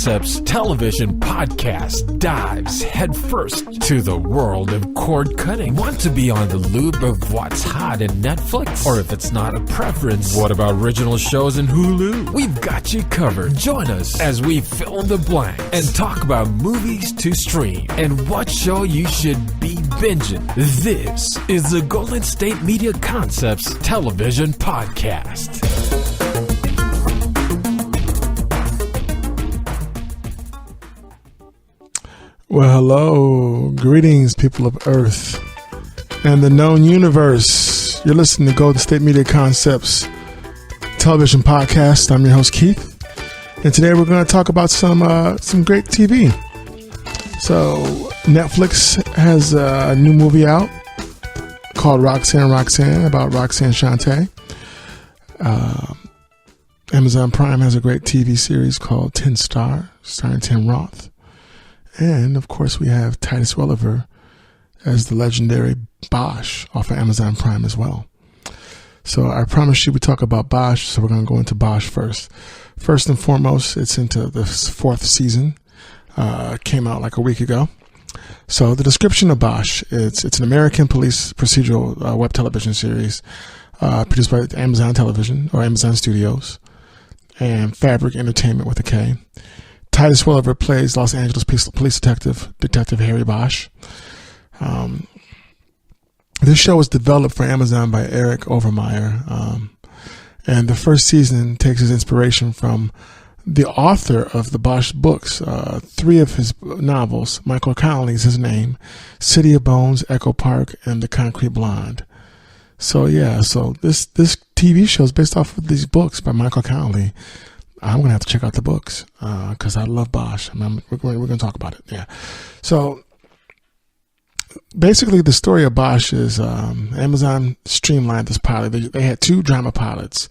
Concepts television podcast dives headfirst to the world of cord cutting. Want to be on the loop of what's hot in Netflix? Or if it's not a preference, what about original shows in Hulu? We've got you covered. Join us as we fill in the blanks and talk about movies to stream and what show you should be binging. This is the Golden State Media Concepts television podcast. Well, hello. Greetings, people of Earth and the known universe. You're listening to Golden State Media Concepts television podcast. I'm your host, Keith. And today we're going to talk about some great TV. So Netflix has a new movie out called Roxanne Roxanne about Roxanne Shante. Amazon Prime has a great TV series called 10 Star, starring Tim Roth. And, of course, we have Titus Welliver as the legendary Bosch off of Amazon Prime as well. So I promised you we talk about Bosch, so we're going to go into Bosch first. First and foremost, it's into the fourth season. Came out like a week ago. So the description of Bosch, it's an American police procedural web television series produced by Amazon Television or Amazon Studios and Fabric Entertainment with a K. Titus Welliver plays Los Angeles police detective Harry Bosch. This show was developed for Amazon by Eric Overmyer, and the first season takes his inspiration from the author of the Bosch books, three of his novels. Michael Connelly is his name: City of Bones, Echo Park, and The Concrete Blonde. So this TV show is based off of these books by Michael Connelly. I'm going to have to check out the books because I love Bosch. We're going to talk about it. Yeah. So basically the story of Bosch is Amazon streamlined this pilot. They had two drama pilots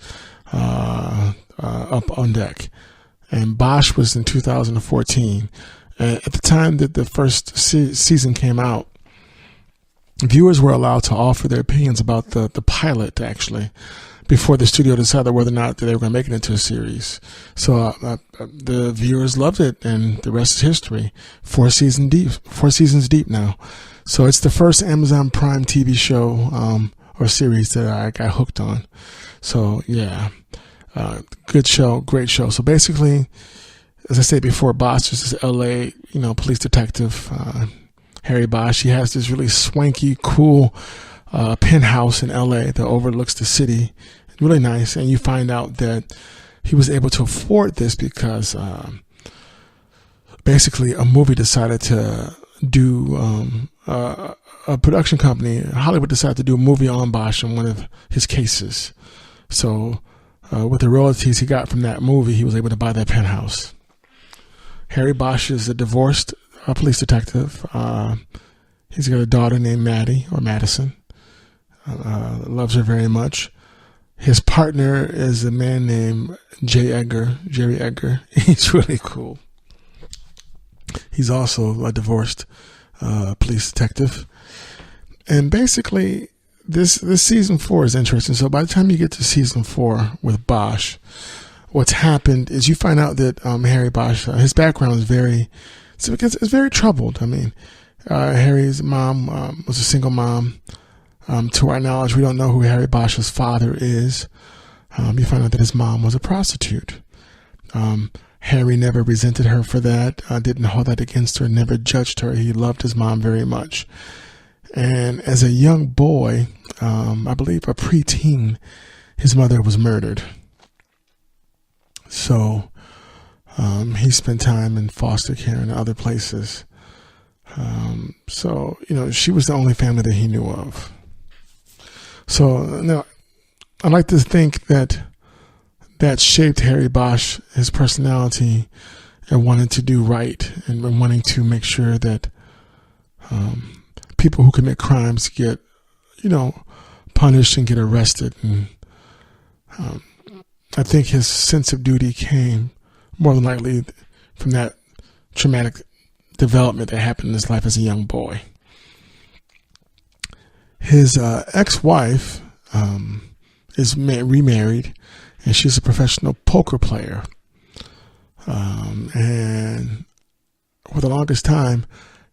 up on deck. And Bosch was in 2014. At the time that the first season came out, viewers were allowed to offer their opinions about the pilot, actually, before the studio decided whether or not they were going to make it into a series. So the viewers loved it, and the rest is history. 4 seasons deep now. So it's the first Amazon Prime TV show or series that I got hooked on. So yeah, good show, great show. So basically, as I said before, Bosch is this LA, police detective, Harry Bosch. He has this really swanky, cool penthouse in LA that overlooks the city. Really nice. And you find out that he was able to afford this because basically a movie decided to do a production company, Hollywood decided to do a movie on Bosch in one of his cases. So with the royalties he got from that movie, he was able to buy that penthouse. Harry Bosch is a divorced police detective. He's got a daughter named Maddie or Madison. Loves her very much. His partner is a man named Jerry Edgar. He's really cool. He's also a divorced police detective. And basically, this season 4 is interesting. So by the time you get to season 4 with Bosch, what's happened is you find out that Harry Bosch, his background is it's very troubled. I mean, Harry's mom was a single mom. To our knowledge, we don't know who Harry Bosch's father is. You find out that his mom was a prostitute. Harry never resented her for that, didn't hold that against her, never judged her. He loved his mom very much. And as a young boy, I believe a preteen, his mother was murdered. So he spent time in foster care and other places. So she was the only family that he knew of. So now, I like to think that shaped Harry Bosch, his personality, and wanting to do right and wanting to make sure that people who commit crimes get, punished and get arrested. And I think his sense of duty came more than likely from that traumatic development that happened in his life as a young boy. His ex-wife is remarried, and she's a professional poker player. And for the longest time,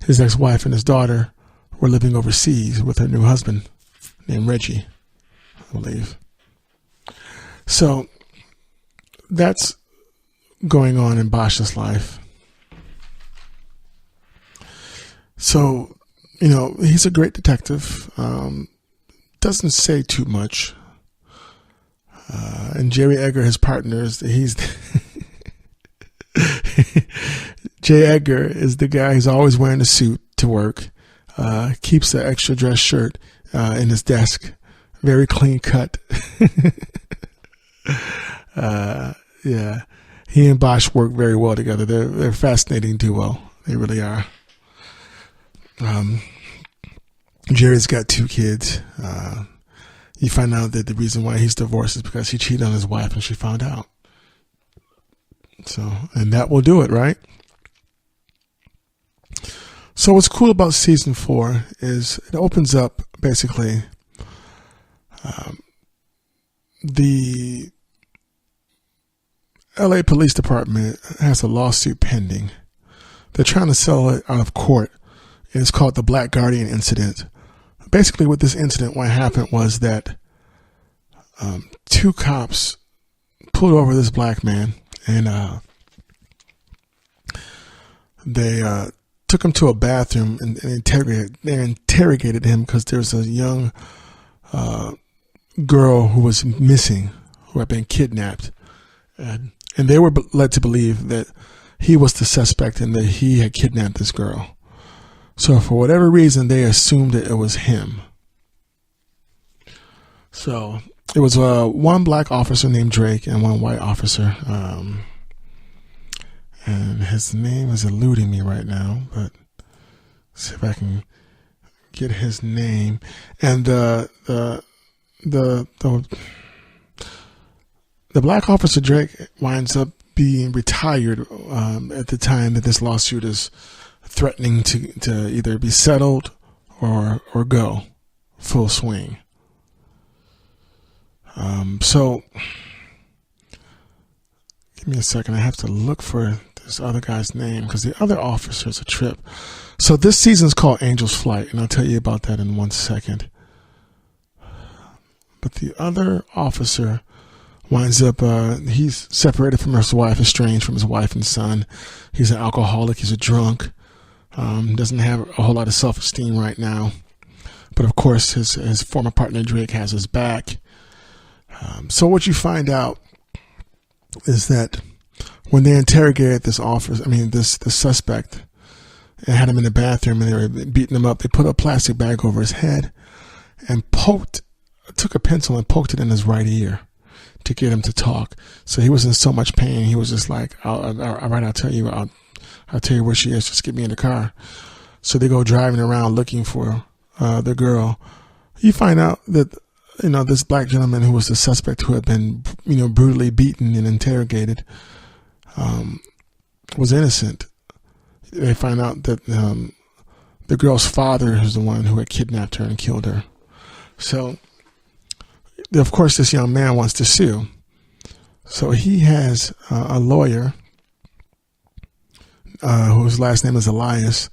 his ex-wife and his daughter were living overseas with her new husband named Reggie, I believe. So that's going on in Bosch's life. So, he's a great detective. Doesn't say too much. And Jerry Edgar, his partner, Jay Edgar is the guy who's always wearing a suit to work. Keeps the extra dress shirt in his desk. Very clean cut. Yeah. He and Bosch work very well together. They're a fascinating duo. They really are. Jerry's got 2 kids. You find out that the reason why he's divorced is because he cheated on his wife and she found out. So, and that will do it, right? So what's cool about season 4 is it opens up basically the LA Police Department has a lawsuit pending. They're trying to settle it out of court. It's called the Black Guardian incident. Basically, with this incident, what happened was that 2 cops pulled over this black man, and they took him to a bathroom and interrogated him because there was a young girl who was missing, who had been kidnapped, and they were led to believe that he was the suspect and that he had kidnapped this girl. So for whatever reason, they assumed that it was him. So it was one black officer named Drake and one white officer. And his name is eluding me right now, but let's see if I can get his name. And the black officer Drake winds up being retired at the time that this lawsuit is threatening to either be settled or go full swing. So give me a second. I have to look for this other guy's name because the other officer's a trip. So this season's called Angel's Flight, and I'll tell you about that in 1 second. But the other officer winds up, he's separated from his wife, estranged from his wife and son. He's an alcoholic. He's a drunk. Doesn't have a whole lot of self-esteem right now. But of course, his former partner Drake has his back. So what you find out is that when they interrogated this suspect, and had him in the bathroom and they were beating him up, they put a plastic bag over his head and took a pencil and poked it in his right ear to get him to talk. So he was in so much pain. He was just like, all right, I'll tell you where she is. Just get me in the car. So they go driving around looking for the girl. You find out that, this black gentleman who was the suspect who had been, brutally beaten and interrogated, was innocent. They find out that the girl's father is the one who had kidnapped her and killed her. So, of course, this young man wants to sue. So he has a lawyer whose last name is Elias,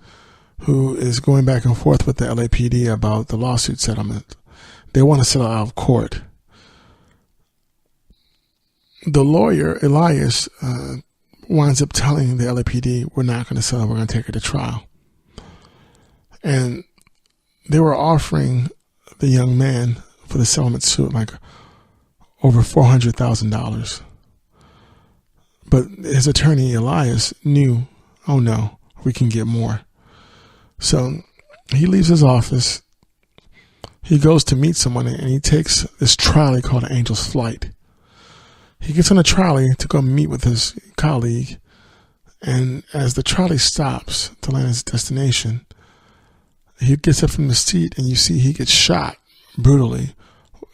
who is going back and forth with the LAPD about the lawsuit settlement. They want to settle out of court. The lawyer, Elias, winds up telling the LAPD, we're not going to settle, we're going to take her to trial. And they were offering the young man for the settlement suit like over $400,000. But his attorney, Elias, knew, oh no, we can get more. So he leaves his office. He goes to meet someone and he takes this trolley called Angel's Flight. He gets on a trolley to go meet with his colleague. And as the trolley stops to land his destination, he gets up from the seat and you see he gets shot brutally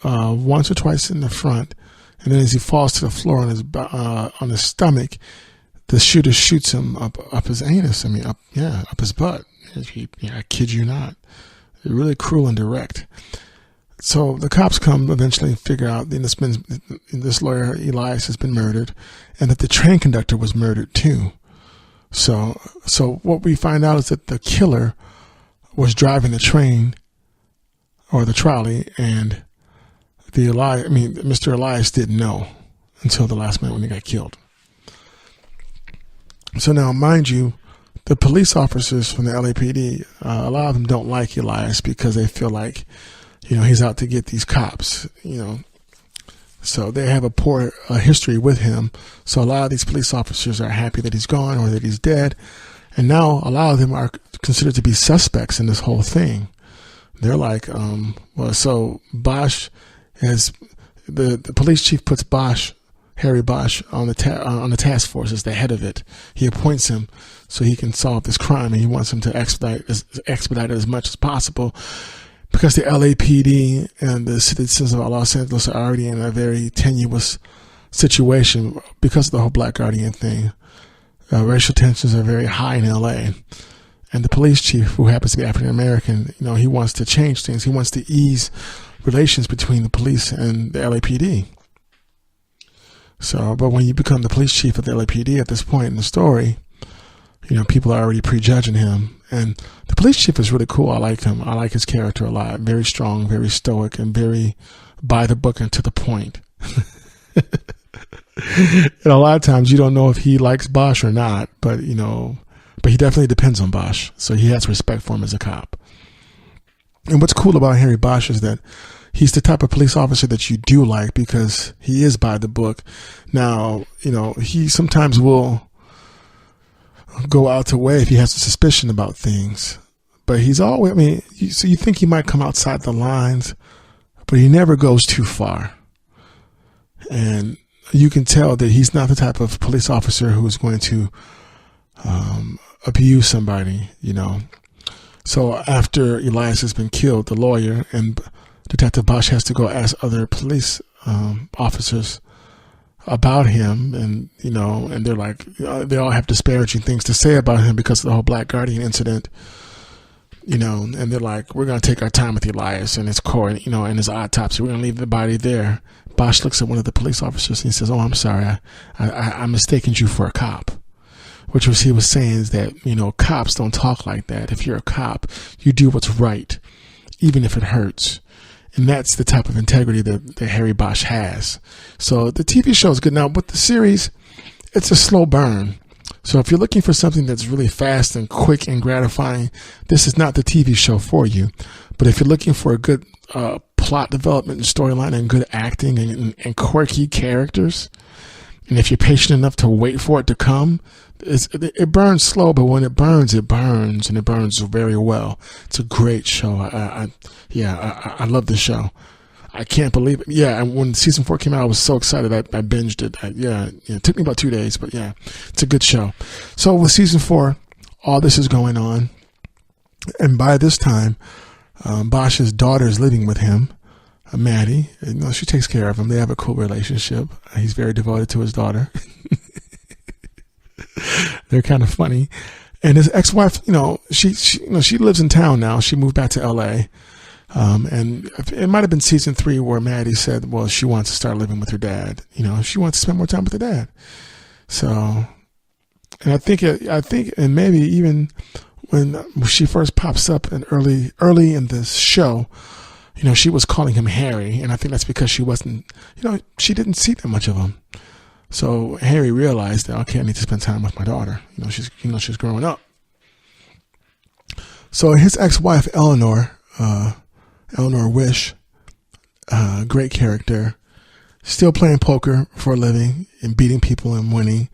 once or twice in the front. And then as he falls to the floor on his stomach, the shooter shoots him up his anus. Up his butt. I kid you not. Really cruel and direct. So the cops come eventually and figure out that this lawyer, Elias, has been murdered and that the train conductor was murdered too. So what we find out is that the killer was driving the train or the trolley, and Mr. Elias didn't know until the last minute when he got killed. So now, mind you, the police officers from the LAPD, a lot of them don't like Elias because they feel like, he's out to get these cops, So they have a poor history with him. So a lot of these police officers are happy that he's gone or that he's dead. And now a lot of them are considered to be suspects in this whole thing. They're like, so Bosch has, the police chief puts Harry Bosch on the task force as the head of it. He appoints him so he can solve this crime, and he wants him to expedite it as much as possible, because the LAPD and the citizens of Los Angeles are already in a very tenuous situation because of the whole Black Guardian thing. Racial tensions are very high in LA, and the police chief, who happens to be African American, he wants to change things. He wants to ease relations between the police and the LAPD. So, but when you become the police chief of the LAPD at this point in the story, people are already prejudging him. And the police chief is really cool. I like him. I like his character a lot. Very strong, very stoic, and very by the book and to the point. And a lot of times you don't know if he likes Bosch or not, but he definitely depends on Bosch. So he has respect for him as a cop. And what's cool about Harry Bosch is that he's the type of police officer that you do like because he is by the book. Now, he sometimes will go out to way if he has a suspicion about things, but he's always, so you think he might come outside the lines, but he never goes too far. And you can tell that he's not the type of police officer who is going to abuse somebody, So after Elias has been killed, the lawyer and Detective Bosch has to go ask other police officers about him, and and they're like, they all have disparaging things to say about him because of the whole Black Guardian incident, and they're like, we're going to take our time with Elias and his court, and his autopsy. We're going to leave the body there. Bosch looks at one of the police officers and he says, "Oh, I'm sorry, I mistaken you for a cop," which he was saying is that, cops don't talk like that. If you're a cop, you do what's right, even if it hurts. And that's the type of integrity that Harry Bosch has. So the TV show is good. Now, with the series, it's a slow burn. So if you're looking for something that's really fast and quick and gratifying, this is not the TV show for you. But if you're looking for a good plot development and storyline and good acting and quirky characters, and if you're patient enough to wait for it to come, it burns slow, but when it burns, and it burns very well. It's a great show. I love this show. I can't believe it. Yeah, and when season 4 came out, I was so excited. I binged it. It took me about 2 days, but yeah, it's a good show. So with season 4, all this is going on, and by this time, Bosch's daughter is living with him, Maddie. She takes care of him. They have a cool relationship. He's very devoted to his daughter. They're kind of funny. And his ex-wife, she lives in town now. She moved back to LA. And it might have been season 3 where Maddie said, well, she wants to start living with her dad. She wants to spend more time with her dad. So, and I think, and maybe even when she first pops up in early in this show, she was calling him Harry. And I think that's because she wasn't, she didn't see that much of him. So Harry realized that, okay, I need to spend time with my daughter. She's growing up. So his ex-wife, Eleanor Wish, great character, still playing poker for a living and beating people and winning.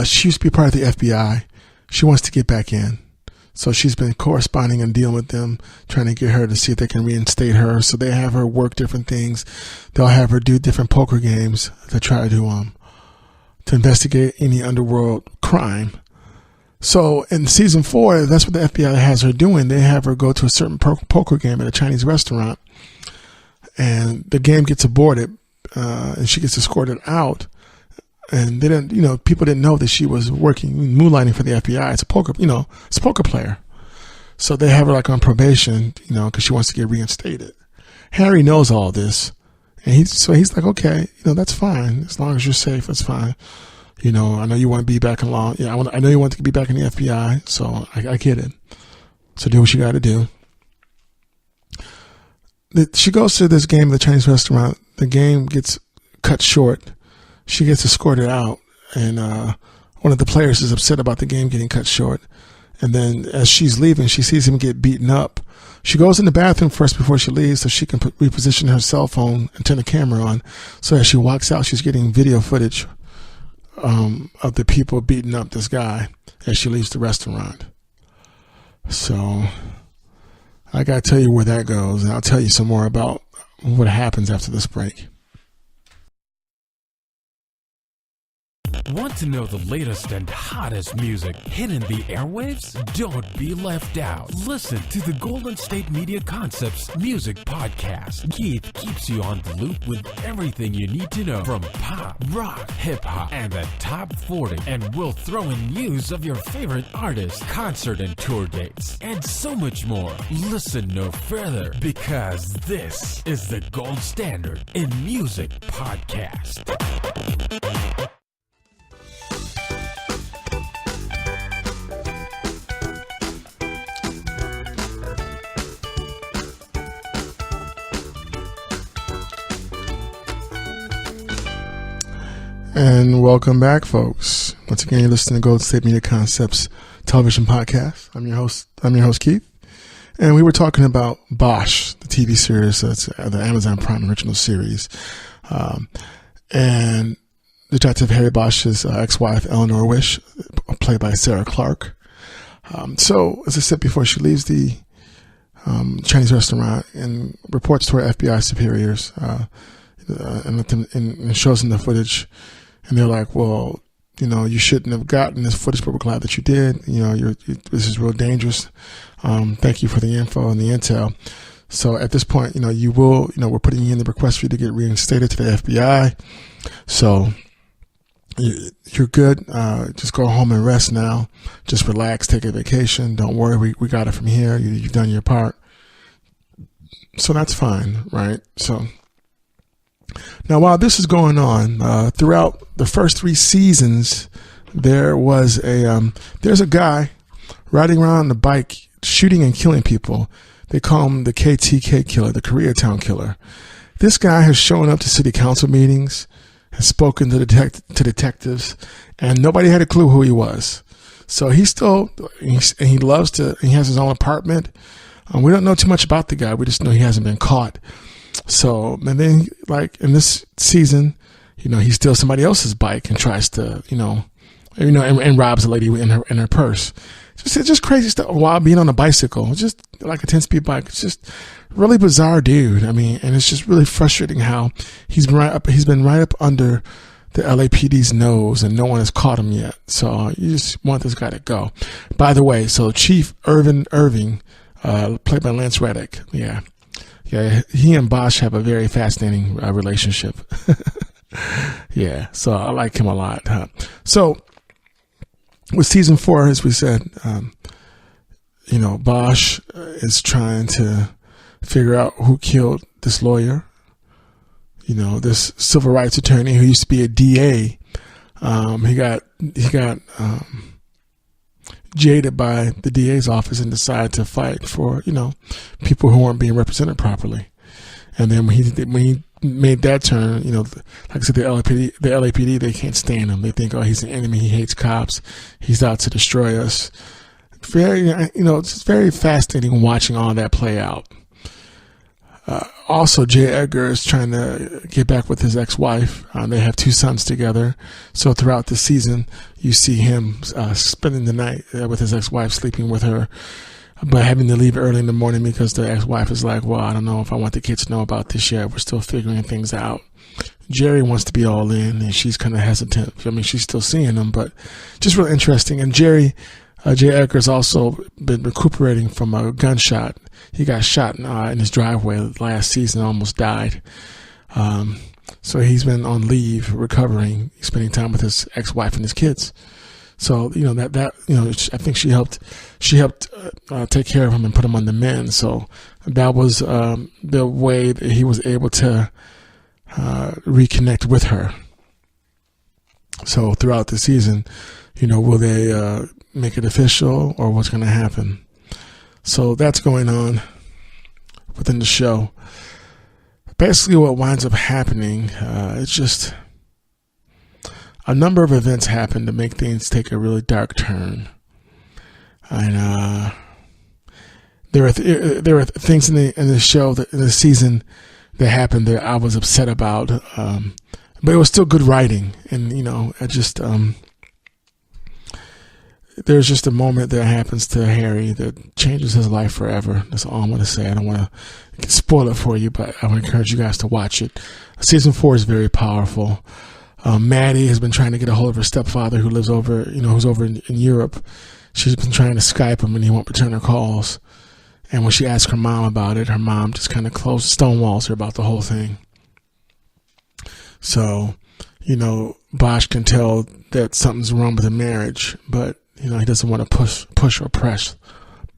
She used to be part of the FBI. She wants to get back in. So she's been corresponding and dealing with them, trying to get her to see if they can reinstate her. So they have her work different things. They'll have her do different poker games to try to investigate any underworld crime. So in season 4, that's what the FBI has her doing. They have her go to a certain poker game at a Chinese restaurant, and the game gets aborted, and she gets escorted out. And they didn't, people didn't know that she was moonlighting for the FBI. It's a poker player. So they have her like on probation, because she wants to get reinstated. Harry knows all this, and he's like, okay, that's fine as long as you're safe. That's fine. I know you want to be back in law. Yeah, I know you want to be back in the FBI, so I get it. So do what you got to do. She goes to this game at the Chinese restaurant. The game gets cut short. She gets escorted out, and one of the players is upset about the game getting cut short. And then as she's leaving, she sees him get beaten up. She goes in the bathroom first before she leaves so she can reposition her cell phone and turn the camera on. So as she walks out, she's getting video footage of the people beating up this guy as she leaves the restaurant. So I got to tell you where that goes, and I'll tell you some more about what happens after this break. Want to know the latest and hottest music hitting the airwaves? Don't be left out. Listen to the Golden State Media Concepts Music Podcast. Keith keeps you on the loop with everything you need to know from pop, rock, hip-hop, and the top 40. And we'll throw in news of your favorite artists, concert and tour dates, and so much more. Listen no further, because this is the gold standard in music podcast. And welcome back, folks. Once again, you're listening to Golden State Media Concepts television podcast. I'm your host, Keith. And we were talking about Bosch, the TV series. That's the Amazon Prime original series. And Detective Harry Bosch's ex-wife, Eleanor Wish, played by Sarah Clark. So, as I said before, she leaves the Chinese restaurant and reports to her FBI superiors and shows them the footage. And they're like, well, you shouldn't have gotten this footage, but we're glad that you did. This is real dangerous. Thank you for the info and the intel. So at this point, we're putting in the request for you to get reinstated to the FBI. So you're good. Just go home and rest now. Just relax, take a vacation. Don't worry. We got it from here. You've done your part. So that's fine, right? So now, while this is going on, throughout the first 3 seasons, there's a guy riding around on a bike, shooting and killing people. They call him the KTK killer, the Koreatown killer. This guy has shown up to city council meetings, has spoken to detectives, and nobody had a clue who he was. So he has his own apartment. We don't know too much about the guy. We just know he hasn't been caught. So, and then like in this season, he steals somebody else's bike and tries to, and robs a lady in her purse. Just crazy stuff while being on a bicycle, just like a 10-speed bike. It's just really bizarre dude. I mean, and it's just really frustrating how he's been right up under the LAPD's nose and no one has caught him yet. So you just want this guy to go. By the way, so Chief Irvin Irving, played by Lance Reddick. Yeah, he and Bosch have a very fascinating relationship. Yeah, so I like him a lot. So with season 4, as we said, Bosch is trying to figure out who killed this lawyer. This civil rights attorney who used to be a DA. He got jaded by the DA's office and decided to fight for, people who weren't being represented properly. And then when he made that turn, like I said, the LAPD, they can't stand him. They think, oh, he's an enemy. He hates cops. He's out to destroy us. It's very fascinating watching all that play out. Also, J. Edgar is trying to get back with his ex-wife. They have 2 sons together. So throughout the season, you see him spending the night with his ex-wife, sleeping with her, but having to leave early in the morning because the ex-wife is like, well, I don't know if I want the kids to know about this yet. We're still figuring things out. Jerry wants to be all in, and she's kind of hesitant. I mean, she's still seeing him, but just really interesting. And J. Edgar's also been recuperating from a gunshot. He got shot in his driveway last season, almost died. So he's been on leave, recovering, spending time with his ex-wife and his kids. So I think she helped take care of him and put him on the mend. So that was the way that he was able to reconnect with her. So throughout the season, will they make it official, or what's going to happen? So that's going on within the show. Basically what winds up happening, it's just a number of events happen to make things take a really dark turn. And there are things in the show, in the season, that happened that I was upset about, but it was still good writing. And I just there's just a moment that happens to Harry that changes his life forever. That's all I'm going to say. I don't want to spoil it for you, but I would encourage you guys to watch it. Season 4 is very powerful. Maddie has been trying to get a hold of her stepfather, who lives over, who's over in Europe. She's been trying to Skype him, and he won't return her calls. And when she asks her mom about it, her mom just kind of stonewalls her about the whole thing. So, Bosch can tell that something's wrong with the marriage, but he doesn't want to push or press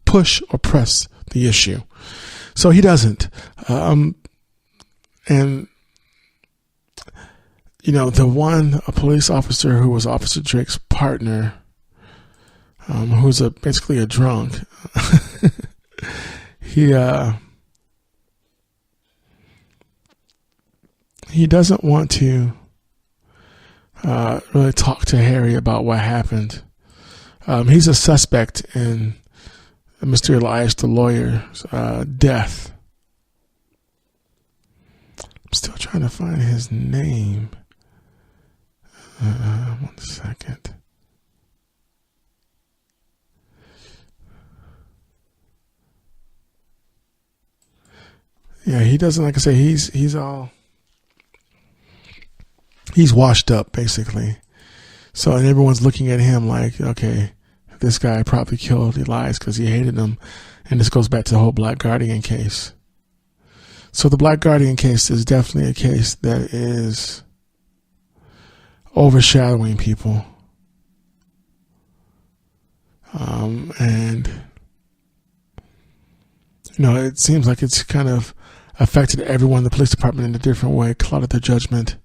the issue. So he doesn't. And a police officer who was Officer Drake's partner, who's basically a drunk, he doesn't want to really talk to Harry about what happened. He's a suspect in Mr. Elias, the lawyer's death. I'm still trying to find his name. 1 second. Yeah, he doesn't, like I say, he's washed up, basically. So, and everyone's looking at him like, okay, this guy probably killed Elias because he hated him. And this goes back to the whole Black Guardian case. So the Black Guardian case is definitely a case that is overshadowing people. And, it seems like it's kind of affected everyone in the police department in a different way, clouded their judgment.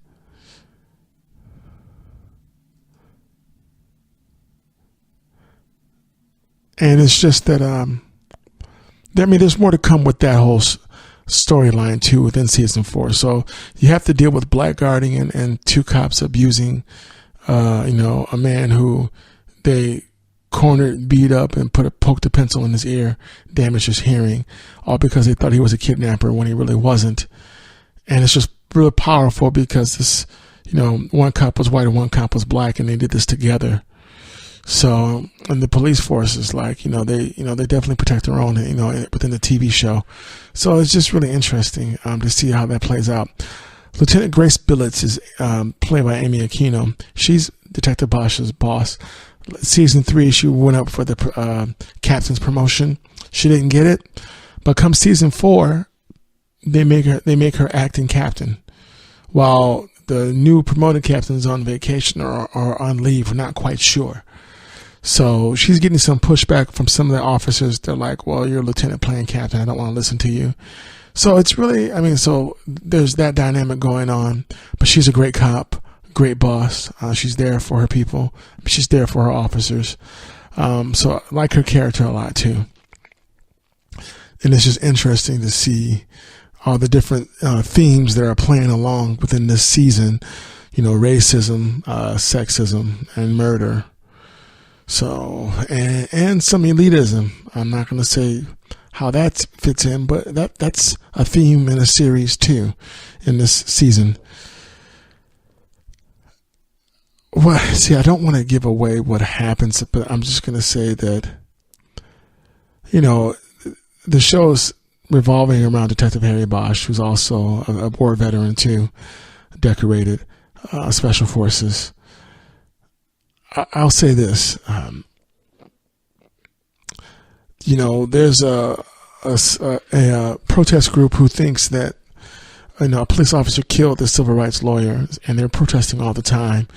And it's just that, there's more to come with that whole storyline too within season 4. So you have to deal with Black Guardian and 2 cops abusing, a man who they cornered, beat up, and poked a pencil in his ear, damaged his hearing, all because they thought he was a kidnapper when he really wasn't. And it's just really powerful because this, one cop was white and one cop was black, and they did this together. So, and the police force is like, they definitely protect their own, within the TV show. So it's just really interesting to see how that plays out. Lieutenant Grace Billets is played by Amy Aquino. She's Detective Bosch's boss. Season 3, she went up for the captain's promotion. She didn't get it, but come season 4, they make her acting captain, while the new promoted captain's on vacation or on leave. We're not quite sure. So she's getting some pushback from some of the officers. They're like, well, you're a lieutenant playing captain. I don't want to listen to you. So it's really, so there's that dynamic going on. But she's a great cop, great boss. She's there for her people. She's there for her officers. So I like her character a lot too. And it's just interesting to see all the different themes that are playing along within this season. Racism, sexism, and murder. So, and some elitism. I'm not going to say how that fits in, but that's a theme in a series too, in this season. Well, see, I don't want to give away what happens, but I'm just going to say that, the show's revolving around Detective Harry Bosch, who's also a war veteran too, decorated, Special Forces. I'll say this, there's a protest group who thinks that, a police officer killed the civil rights lawyer, and they're protesting all the time.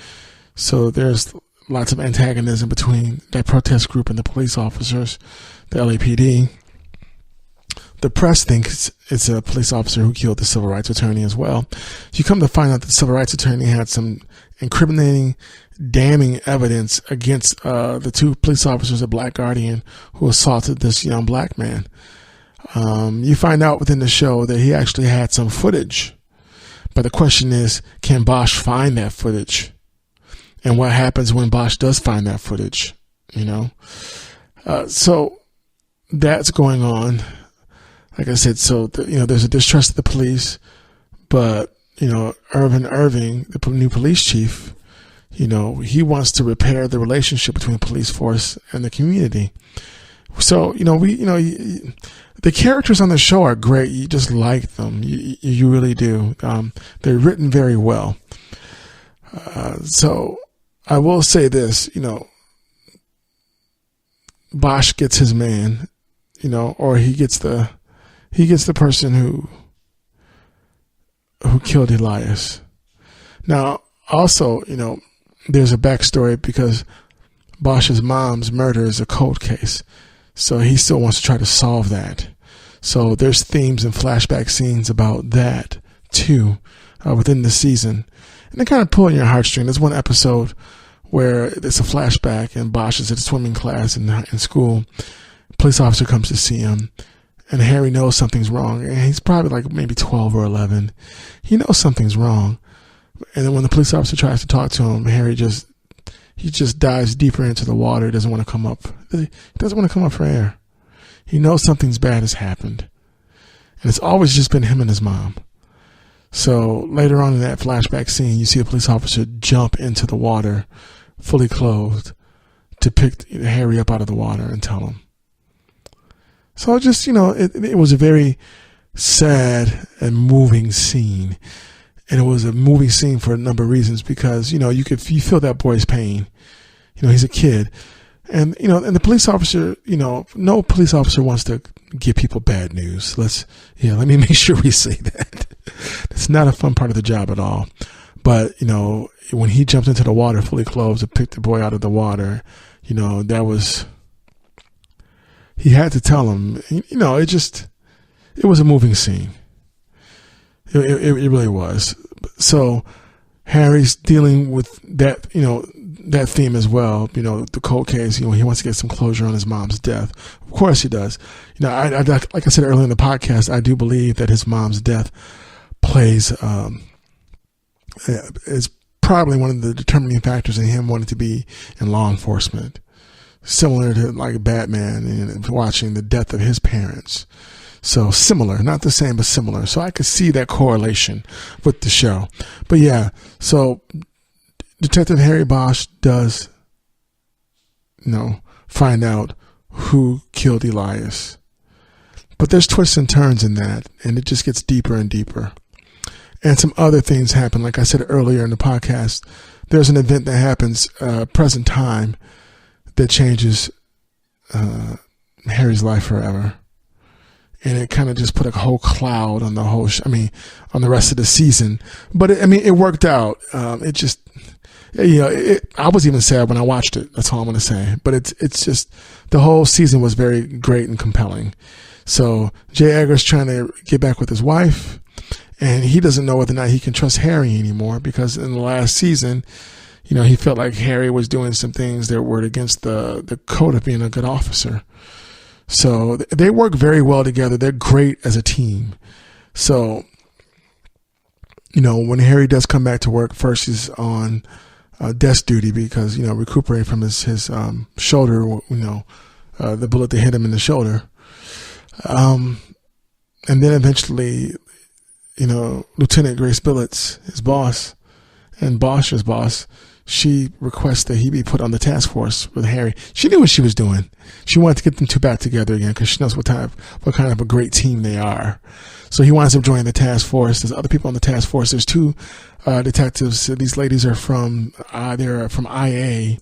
So there's lots of antagonism between that protest group and the police officers, the LAPD. The press thinks it's a police officer who killed the civil rights attorney as well. You come to find out that the civil rights attorney had some incriminating, damning evidence against the two police officers at Black Guardian who assaulted this young black man. You find out within the show that he actually had some footage. But the question is, can Bosch find that footage? And what happens when Bosch does find that footage? So that's going on. Like I said, there's a distrust of the police, but, Irvin Irving, the new police chief, he wants to repair the relationship between the police force and the community. So, the characters on the show are great. You just like them. You really do. They're written very well. So I will say this, Bosch gets his man, or he gets the person who killed Elias. Now, also, there's a backstory because Bosch's mom's murder is a cold case. So he still wants to try to solve that. So there's themes and flashback scenes about that too, within the season. And they kind of pull on your heartstring. There's one episode where it's a flashback and Bosch is at a swimming class in school. A police officer comes to see him and Harry knows something's wrong. And he's probably like maybe 12 or 11. He knows something's wrong. And then when the police officer tries to talk to him, Harry just dives deeper into the water. He doesn't want to come up. He doesn't want to come up for air. He knows something's bad has happened. And it's always just been him and his mom. So later on in that flashback scene, you see a police officer jump into the water, fully clothed, to pick Harry up out of the water and tell him. So just, it was a very sad and moving scene. And it was a moving scene for a number of reasons because, you feel that boy's pain. He's a kid. And, and the police officer, no police officer wants to give people bad news. Let me make sure we say that. It's not a fun part of the job at all. But, when he jumped into the water fully clothed and picked the boy out of the water, he had to tell him, it was a moving scene. It really was. So Harry's dealing with that, that theme as well. The cold case, he wants to get some closure on his mom's death. Of course he does. I like I said earlier in the podcast, I do believe that his mom's death is probably one of the determining factors in him wanting to be in law enforcement. Similar to like Batman and watching the death of his parents. So similar, not the same, but similar. So I could see that correlation with the show. But yeah, so Detective Harry Bosch does, find out who killed Elias. But there's twists and turns in that, and it just gets deeper and deeper. And some other things happen. Like I said earlier in the podcast, there's an event that happens present time that changes Harry's life forever. And it kind of just put a whole cloud on the whole, on the rest of the season. But it worked out. I was even sad when I watched it. That's all I'm going to say. But it's just, the whole season was very great and compelling. So J. Edgar's trying to get back with his wife, and he doesn't know whether or not he can trust Harry anymore because in the last season, he felt like Harry was doing some things that were against the code of being a good officer. So they work very well together. They're great as a team. So, when Harry does come back to work, first he's on desk duty because, recuperating from his shoulder, the bullet that hit him in the shoulder. And then eventually, Lieutenant Grace Billets, his boss, and Bosch's boss, she requests that he be put on the task force with Harry. She knew what she was doing. She wanted to get them two back together again because she knows what kind of a great team they are. So he winds up joining the task force. There's other people on the task force. There's two detectives. These ladies are from IA.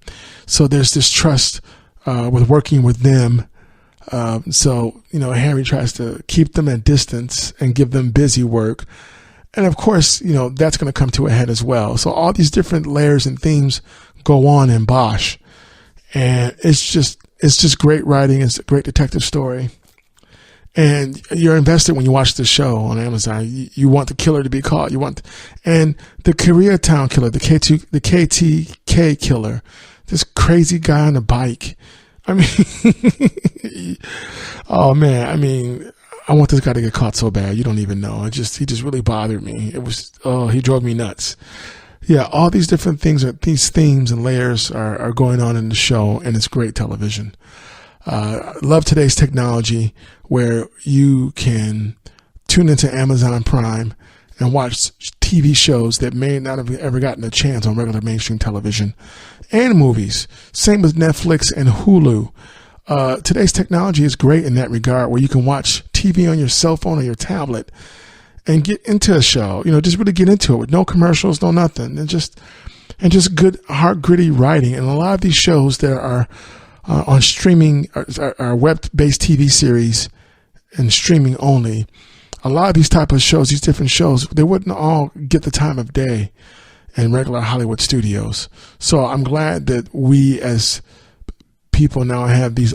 So there's this trust with working with them. So Harry tries to keep them at distance and give them busy work. And of course, that's going to come to a head as well. So all these different layers and themes go on in Bosch. And it's just great writing. It's a great detective story. And you're invested when you watch the show on Amazon. You want the killer to be caught. And the Koreatown killer, the KTK killer, this crazy guy on a bike. I mean, oh man, I mean, I want this guy to get caught so bad. You don't even know. He just really bothered me. He drove me nuts. Yeah, all these different things, these themes and layers are going on in the show, and it's great television. Love today's technology where you can tune into Amazon Prime and watch TV shows that may not have ever gotten a chance on regular mainstream television, and movies. Same with Netflix and Hulu. Today's technology is great in that regard, where you can watch TV on your cell phone or your tablet and get into a show, just really get into it with no commercials, no nothing, and just good, heart gritty writing. And a lot of these shows that are on streaming are web-based TV series and streaming only. A lot of these type of shows, these different shows, they wouldn't all get the time of day in regular Hollywood studios. So I'm glad that we as people now have these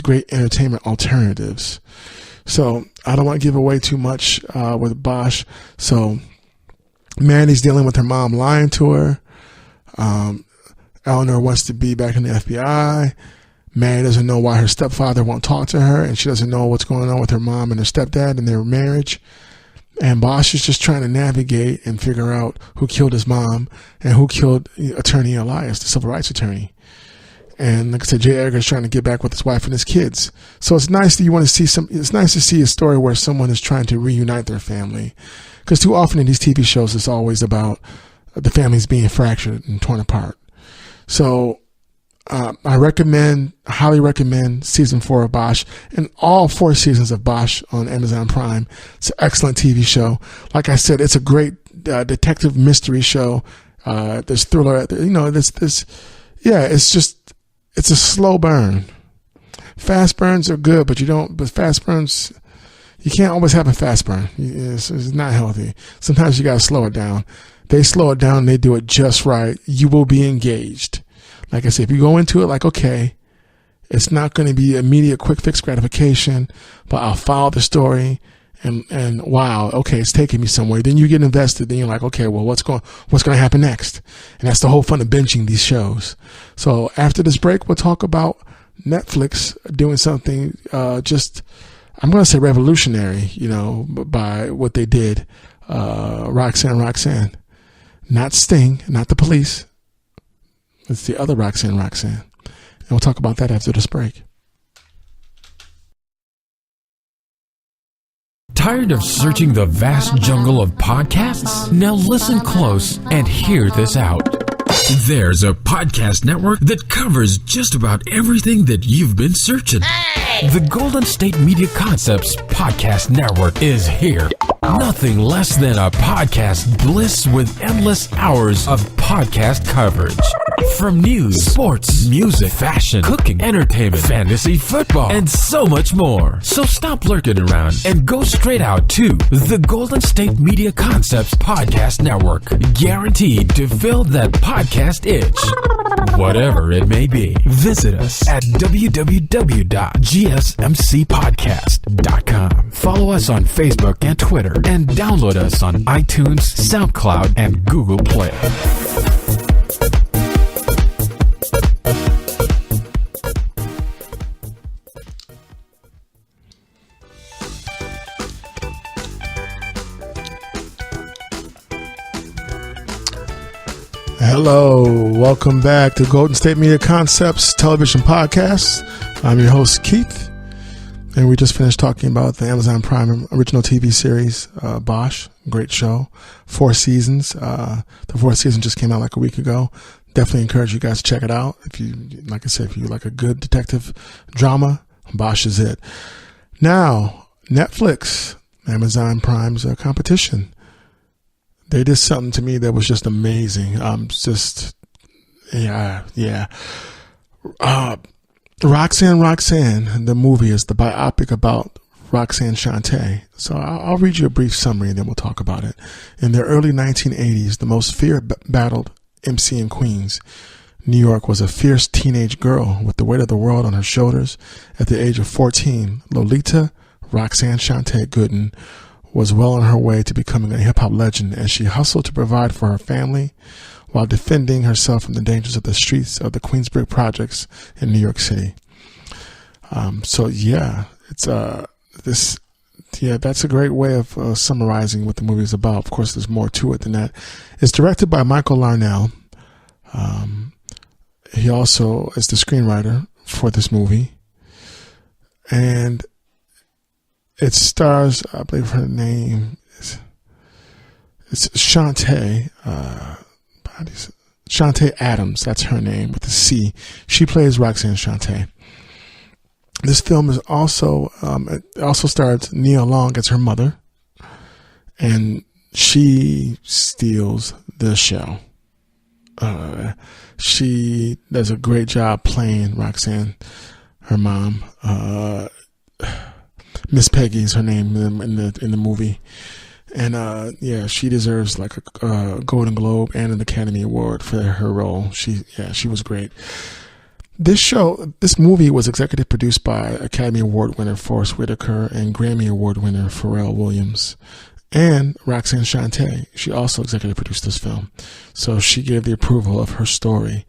great entertainment alternatives. So I don't want to give away too much with Bosch. So Mandy's dealing with her mom lying to her. Eleanor wants to be back in the FBI. Mary doesn't know why her stepfather won't talk to her, and she doesn't know what's going on with her mom and her stepdad and their marriage. And Bosch is just trying to navigate and figure out who killed his mom and who killed Attorney Elias, the civil rights attorney. And like I said, J. Edgar is trying to get back with his wife and his kids. So it's nice that it's nice to see a story where someone is trying to reunite their family. Because too often in these TV shows, it's always about the families being fractured and torn apart. So I highly recommend season 4 of Bosch and all 4 seasons of Bosch on Amazon Prime. It's an excellent TV show. Like I said, it's a great detective mystery show. There's thriller. It's a slow burn. Fast burns are good, but fast burns, you can't always have a fast burn. It's not healthy. Sometimes you got to slow it down. They slow it down. They do it just right. You will be engaged. Like I said, if you go into it like, okay, it's not going to be immediate quick fix gratification, but I'll follow the story and wow, okay, it's taking me somewhere. Then you get invested. Then you're like, okay, well, what's going to happen next? And that's the whole fun of binging these shows. So after this break, we'll talk about Netflix doing something, I'm going to say revolutionary, by what they did. Roxanne Roxanne, not Sting, not the police. It's the other Roxanne Roxanne. And we'll talk about that after this break. Tired of searching the vast jungle of podcasts? Now listen close and hear this out. There's a podcast network that covers just about everything that you've been searching. Hey! The Golden State Media Concepts Podcast Network is here. Nothing less than a podcast bliss with endless hours of podcast coverage. From news, sports, music, fashion, cooking, entertainment, fantasy, football, and so much more. So stop lurking around and go straight out to the Golden State Media Concepts Podcast Network. Guaranteed to fill that podcast itch. Whatever it may be. Visit us at www.gsmcpodcast.com. Follow us on Facebook and Twitter, and download us on iTunes, SoundCloud, and Google Play. Hello, welcome back to Golden State Media Concepts Television Podcast. I'm your host, Keith, and we just finished talking about the Amazon Prime original TV series, Bosch. Great show. 4 seasons. The 4th season just came out like a week ago. Definitely encourage you guys to check it out. If you like a good detective drama, Bosch is it. Now, Netflix, Amazon Prime's competition. They did something to me that was just amazing. Roxanne Roxanne, the movie, is the biopic about Roxanne Shante. So I'll read you a brief summary and then we'll talk about it. In the early 1980s, the most fear-battled MC in Queens, New York, was a fierce teenage girl with the weight of the world on her shoulders. At the age of 14, Lolita Roxanne Shante Gooden was well on her way to becoming a hip-hop legend as she hustled to provide for her family while defending herself from the dangers of the streets of the Queensbridge projects in New York City. So yeah, it's that's a great way of summarizing what the movie is about. Of course, there's more to it than that. It's directed by Michael Larnell. He also is the screenwriter for this movie. And it stars, I believe her name is, it's Shantae, Shantae Adams. That's her name with a C. She plays Roxanne Shante. This film is also, it also stars Nia Long as her mother, and she steals the show. She does a great job playing Roxanne, her mom. Miss Peggy is her name in the movie, and she deserves like a Golden Globe and an Academy Award for her role. She was great. This movie was executive produced by Academy Award winner Forest Whitaker and Grammy Award winner Pharrell Williams. And Roxanne Shante, she also executive produced this film. So she gave the approval of her story.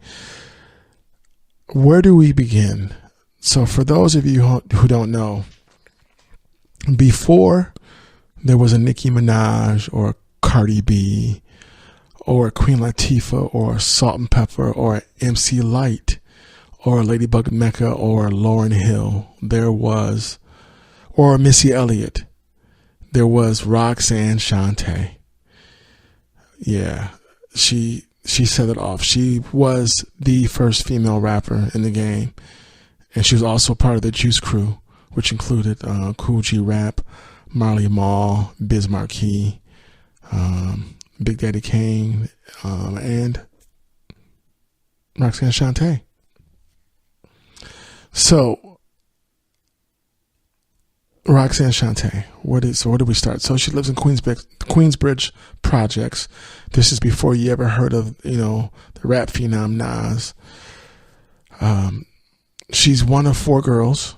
Where do we begin? So for those of you who don't know, before there was a Nicki Minaj or a Cardi B or a Queen Latifah or a Salt and Pepper or a MC Lyte or a Ladybug Mecca or Lauryn Hill, or Missy Elliott, there was Roxanne Shante. Yeah, she set it off. She was the first female rapper in the game, and she was also part of the Juice Crew, which included Cool G Rap, Marley Marl, Biz Markie, Big Daddy Kane, and Roxanne Shante. So, Roxanne Shante, where do we start? So she lives in Queensbridge projects. This is before you ever heard of, the rap phenom Nas. She's one of 4 girls,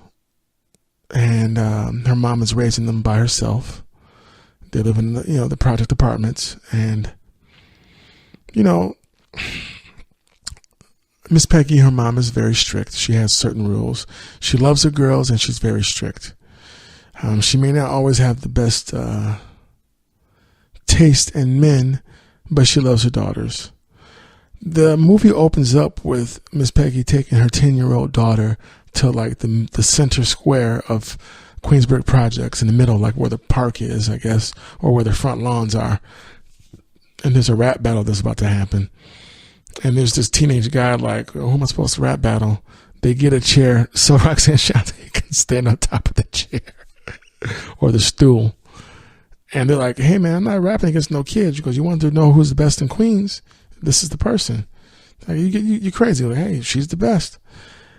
and her mom is raising them by herself. They live in the project apartments, and Miss Peggy, her mom, is very strict. She has certain rules. She loves her girls, and she's very strict. She may not always have the best taste in men, but she loves her daughters. The movie opens up with Miss Peggy taking her 10-year-old daughter to like the center square of Queensbridge projects in the middle, like where the park is, I guess, or where the front lawns are. And there's a rap battle that's about to happen. And there's this teenage guy like, who am I supposed to rap battle? They get a chair so Roxanne Shante can stand on top of the chair or the stool. And they're like, hey, man, I'm not rapping against no kids. Because you want to know who's the best in Queens? This is the person. Like, you're crazy. Like, hey, she's the best.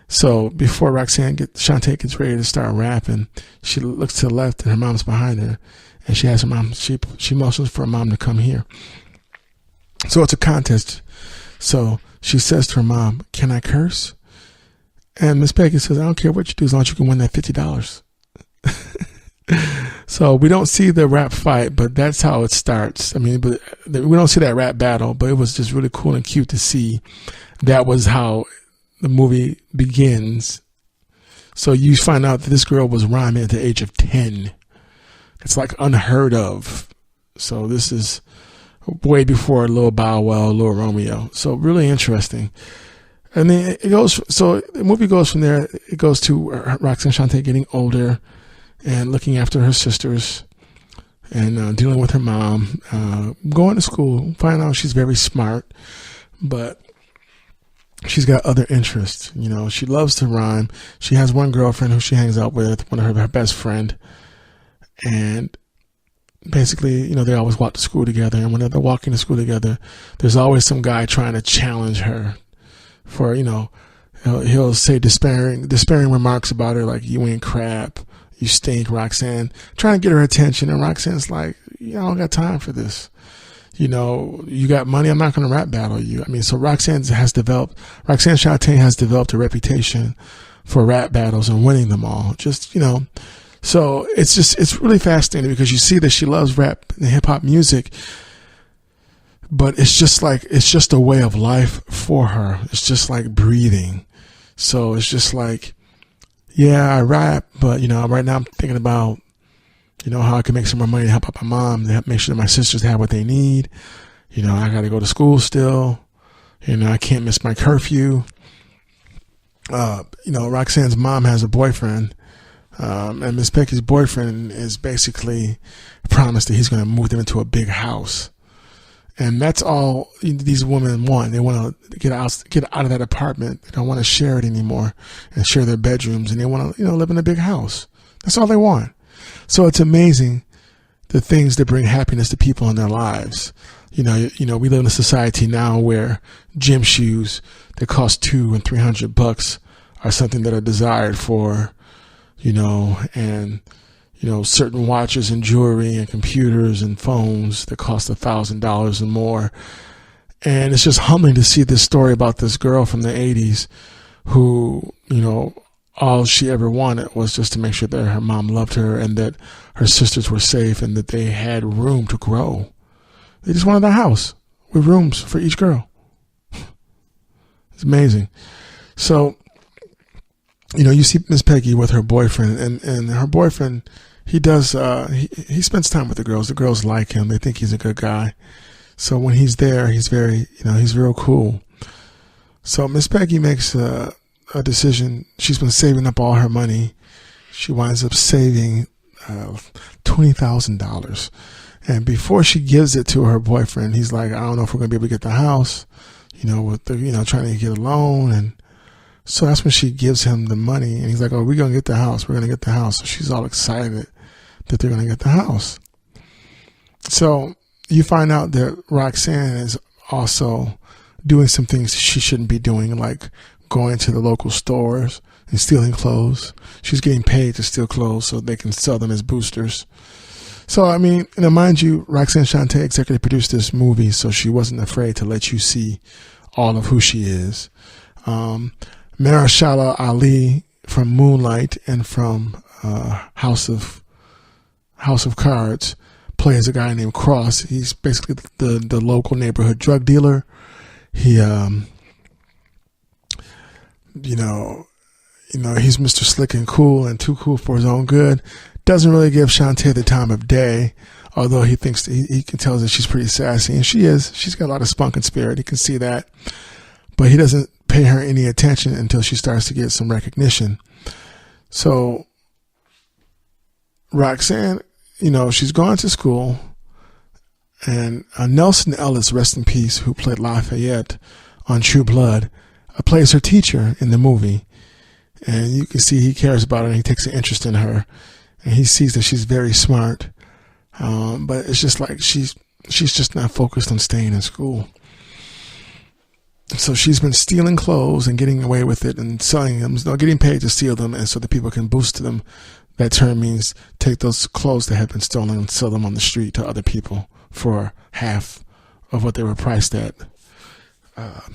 So before Shante gets ready to start rapping, she looks to the left and her mom's behind her. And she has her mom, she motions for her mom to come here. So it's a contest. So she says to her mom, can I curse? And Miss Peggy says, I don't care what you do as long as you can win that $50. So we don't see the rap fight, but that's how it starts. I mean, but we don't see that rap battle, but it was just really cool and cute to see. That was how the movie begins. So you find out that this girl was rhyming at the age of 10. It's like unheard of. So this is way before Lil Bow Wow, Lil Romeo. So really interesting. And then the movie goes from there. It goes to Roxanne Shante getting older and looking after her sisters and dealing with her mom, going to school, finding out she's very smart, but she's got other interests. She loves to rhyme. She has one girlfriend who she hangs out with, one of her best friend. And basically, they always walk to school together. And when they're walking to school together, there's always some guy trying to challenge her for, he'll say despairing remarks about her, like, you ain't crap, you stink, Roxanne, trying to get her attention. And Roxanne's like, I don't got time for this. You got money, I'm not going to rap battle you. I mean, so Roxanne Shante has developed a reputation for rap battles and winning them all. Just, So it's really fascinating because you see that she loves rap and hip hop music, but it's just a way of life for her. It's just like breathing. So it's just like, yeah, I rap, but right now I'm thinking about, how I can make some more money to help out my mom, to help make sure that my sisters have what they need. I got to go to school still. I can't miss my curfew. Roxanne's mom has a boyfriend, and Miss Peggy's boyfriend is basically promised that he's going to move them into a big house. And that's all these women want. They want to get out of that apartment. They don't want to share it anymore and share their bedrooms. And they want to, live in a big house. That's all they want. So it's amazing the things that bring happiness to people in their lives. We live in a society now where gym shoes that cost $200 and $300 are something that are desired for, and certain watches and jewelry and computers and phones that cost $1,000 and more. And it's just humbling to see this story about this girl from the 80s who, all she ever wanted was just to make sure that her mom loved her and that her sisters were safe and that they had room to grow. They just wanted a house with rooms for each girl. It's amazing. So, you see Miss Peggy with her boyfriend, and her boyfriend, he does, he spends time with the girls. The girls like him. They think he's a good guy. So when he's there, he's very, he's real cool. So Miss Peggy makes a decision. She's been saving up all her money. She winds up saving $20,000. And before she gives it to her boyfriend, he's like, I don't know if we're going to be able to get the house, with the, trying to get a loan. And so that's when she gives him the money. And he's like, oh, we're going to get the house. We're going to get the house. So she's all excited that they're going to get the house. So you find out that Roxanne is also doing some things she shouldn't be doing, like going to the local stores and stealing clothes. She's getting paid to steal clothes so they can sell them as boosters. So, mind you, Roxanne Shante executive produced this movie, so she wasn't afraid to let you see all of who she is. Mahershala Ali from Moonlight and from House of Cards plays a guy named Cross. He's basically the local neighborhood drug dealer. He, he's Mr. Slick and cool and too cool for his own good. Doesn't really give Shantae the time of day, although he thinks he can tell that she's pretty sassy, and she is. She's got a lot of spunk and spirit. He can see that, but he doesn't pay her any attention until she starts to get some recognition. So Roxanne, she's gone to school, and Nelson Ellis, rest in peace, who played Lafayette on True Blood, plays her teacher in the movie, and you can see he cares about her and he takes an interest in her. And he sees that she's very smart, but it's just like she's just not focused on staying in school. So she's been stealing clothes and getting away with it and selling them, getting paid to steal them, and so that people can boost them. That term means take those clothes that have been stolen and sell them on the street to other people for half of what they were priced at.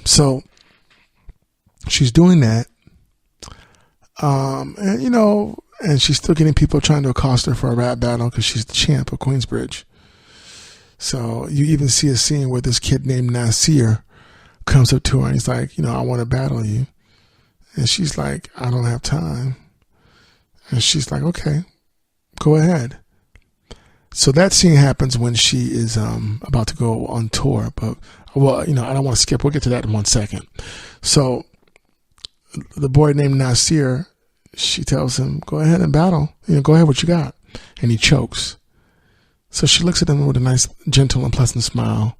So she's doing that, and she's still getting people trying to accost her for a rap battle because she's the champ of Queensbridge. So you even see a scene where this kid named Nasir comes up to her and he's like, I want to battle you. And she's like, I don't have time. And she's like, okay, go ahead. So that scene happens when she is about to go on tour. But, I don't want to skip. We'll get to that in 1 second. So the boy named Nasir, she tells him, go ahead and battle. Go ahead, what you got? And he chokes. So she looks at him with a nice, gentle, and pleasant smile.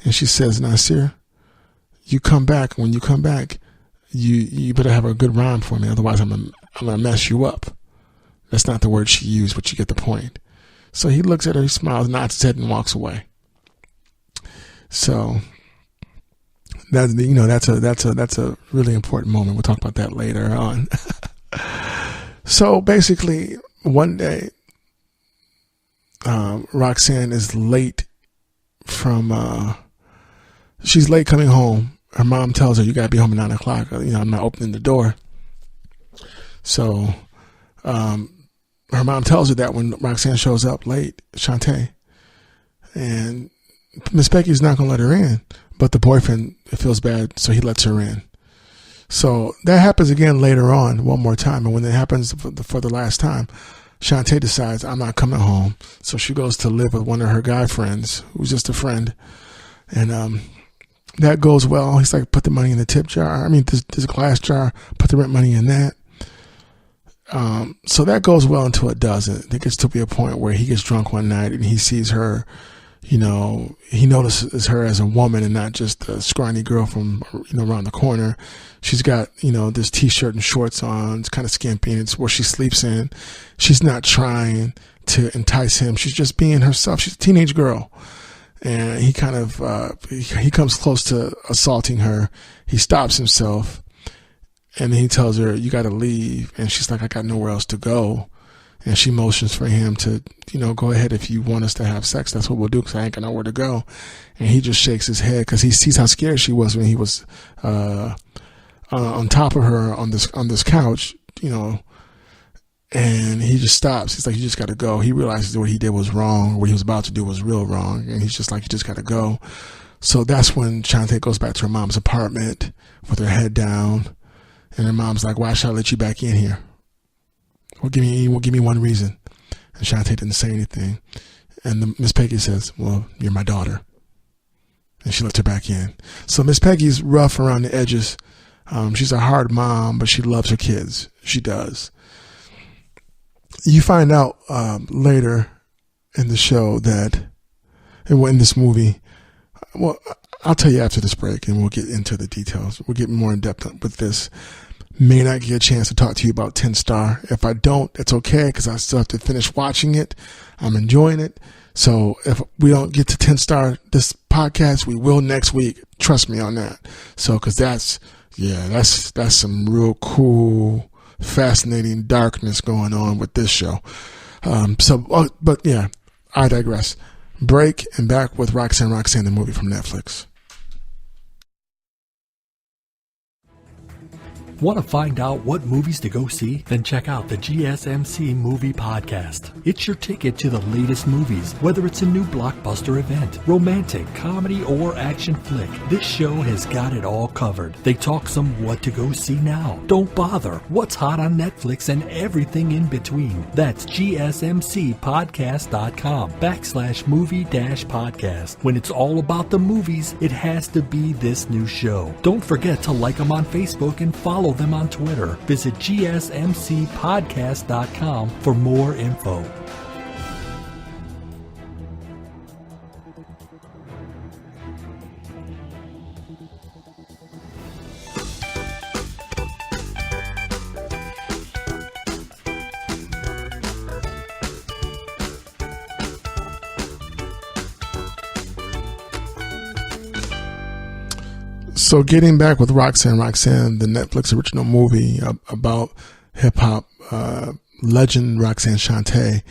And she says, Nasir, you come back. When you come back, you better have a good rhyme for me. Otherwise, I'm going to mess you up. That's not the word she used, but you get the point. So he looks at her, he smiles, nods his head, and walks away. So that's a really important moment. We'll talk about that later on. So basically, one day, Roxanne is late she's late coming home. Her mom tells her, you got to be home at 9 o'clock. I'm not opening the door. So, her her mom tells her that when Roxanne shows up late, Shantae. And Miss Peggy's not going to let her in, but the boyfriend feels bad, so he lets her in. So that happens again later on, one more time. And when it happens for the last time, Shantae decides, I'm not coming home. So she goes to live with one of her guy friends, who's just a friend. And that goes well. He's like, put the money in the tip jar. I mean, there's a glass jar, put the rent money in that. So that goes well until it doesn't. It gets to be a point where he gets drunk one night and he sees her, he notices her as a woman and not just a scrawny girl from, around the corner. She's got, this t-shirt and shorts on. It's kind of skimpy, and it's where she sleeps in. She's not trying to entice him. She's just being herself. She's a teenage girl. And he kind of, he comes close to assaulting her. He stops himself. And then he tells her, you got to leave. And she's like, I got nowhere else to go. And she motions for him to, go ahead if you want us to have sex. That's what we'll do, because I ain't got nowhere to go. And he just shakes his head because he sees how scared she was when he was on top of her on this couch, and he just stops. He's like, you just got to go. He realizes what he did was wrong. What he was about to do was real wrong. And he's just like, you just got to go. So that's when Shantae goes back to her mom's apartment with her head down. And her mom's like, why should I let you back in here? Well, give me one reason. And Shantae didn't say anything. And Miss Peggy says, well, you're my daughter. And she lets her back in. So Miss Peggy's rough around the edges. She's a hard mom, but she loves her kids. She does. You find out later in the show that, in this movie, well, I'll tell you after this break, and we'll get into the details. We'll get more in depth with this. May not get a chance to talk to you about 10 Star. If I don't, it's okay, because I still have to finish watching it. I'm enjoying it. So if we don't get to 10 Star this podcast, we will next week. Trust me on that. So, because that's some real cool, fascinating darkness going on with this show. But yeah, I digress. Break, and back with Roxanne Roxanne, the movie from Netflix. Want to find out what movies to go see? Then check out the GSMC Movie Podcast. It's your ticket to the latest movies, whether it's a new blockbuster event, romantic, comedy, or action flick. This show has got it all covered. They talk some what to go see now, don't bother, what's hot on Netflix, and everything in between. That's gsmcpodcast.com/movie-podcast. When it's all about the movies, it has to be this new show. Don't forget to like them on Facebook and follow them on Twitter. Visit gsmcpodcast.com for more info. So getting back with Roxanne Roxanne, the Netflix original movie about hip-hop legend Roxanne Shantae,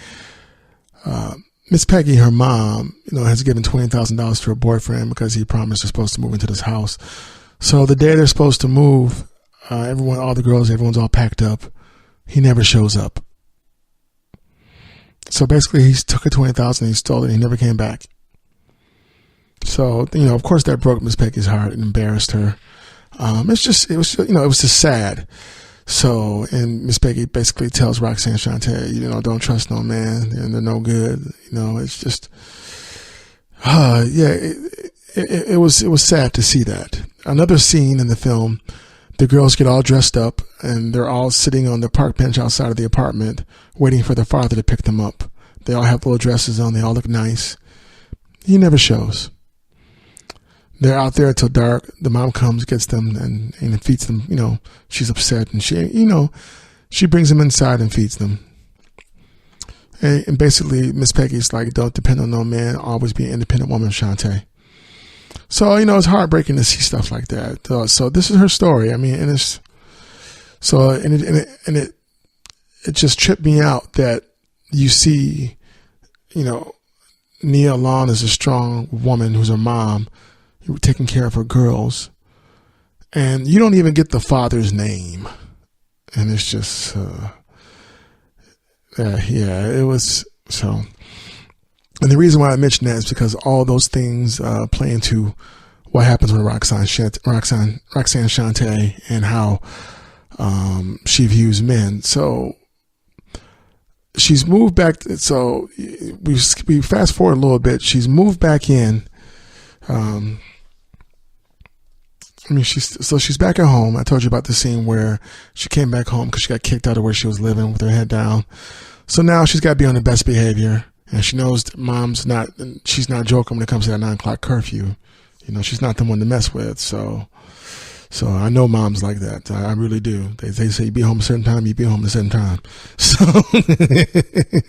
Miss Peggy, her mom, has given $20,000 to her boyfriend because he promised they're supposed to move into this house. So the day they're supposed to move, everyone's all packed up. He never shows up. So basically he took her $20,000, he stole it, and he never came back. So, of course that broke Miss Peggy's heart and embarrassed her. It was just sad. So, and Miss Peggy basically tells Roxanne Shantae, don't trust no man, and they're no good. It's just, it was sad to see that. Another scene in the film, the girls get all dressed up and they're all sitting on the park bench outside of the apartment waiting for their father to pick them up. They all have little dresses on. They all look nice. He never shows. They're out there until dark. The mom comes, gets them, and feeds them. She's upset, and she brings them inside and feeds them. And basically, Miss Peggy's like, don't depend on no man. Always be an independent woman, Shantae. So, it's heartbreaking to see stuff like that. So this is her story. I mean, it just tripped me out that you see, Nia Long is a strong woman who's a mom, taking care of her girls, and you don't even get the father's name, and it's just Yeah, it was so. And the reason why I mentioned that is because all those things play into what happens with Roxanne Shante and how she views men. So she's moved back. So we fast forward a little bit. She's moved back in. She's back at home. I told you about the scene where she came back home because she got kicked out of where she was living with her head down. So now she's got to be on the best behavior, and she knows that she's not joking when it comes to that 9:00 curfew. You know, she's not the one to mess with. So I know moms like that. I really do. They say you be home a certain time, you be home at a certain time. So,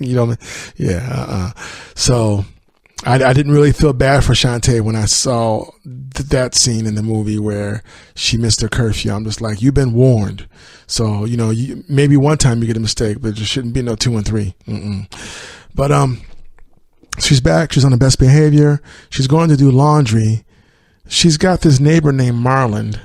you know, yeah. So I didn't really feel bad for Shantae when I saw that scene in the movie where she missed her curfew. I'm just like, you've been warned. So, you know, maybe one time you get a mistake, but there shouldn't be no 2 and 3. But she's back. She's on the best behavior. She's going to do laundry. She's got this neighbor named Marlon.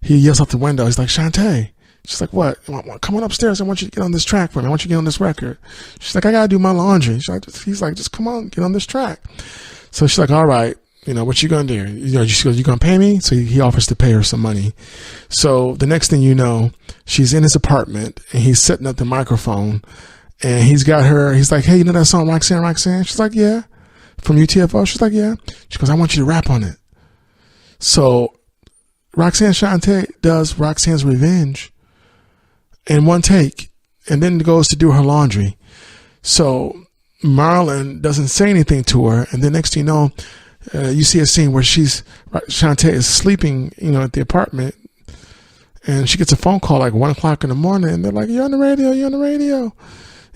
He yells out the window. He's like, Shantae. She's like, what? Come on upstairs. I want you to get on this track for me. I want you to get on this record. She's like, I got to do my laundry. He's like, just come on, get on this track. So she's like, all right, you know, what you going to do? You know, she goes, you going to pay me? So he offers to pay her some money. So the next thing you know, she's in his apartment and he's setting up the microphone and he's got her. He's like, hey, you know that song Roxanne Roxanne? She's like, yeah. From UTFO? She's like, yeah. She goes, I want you to rap on it. So Roxanne Shante does Roxanne's Revenge in one take and then goes to do her laundry. So Marlon doesn't say anything to her. And then next thing you know, you see a scene where Shantae is sleeping, you know, at the apartment, and she gets a phone call like 1:00 in the morning, and they're like, you're on the radio.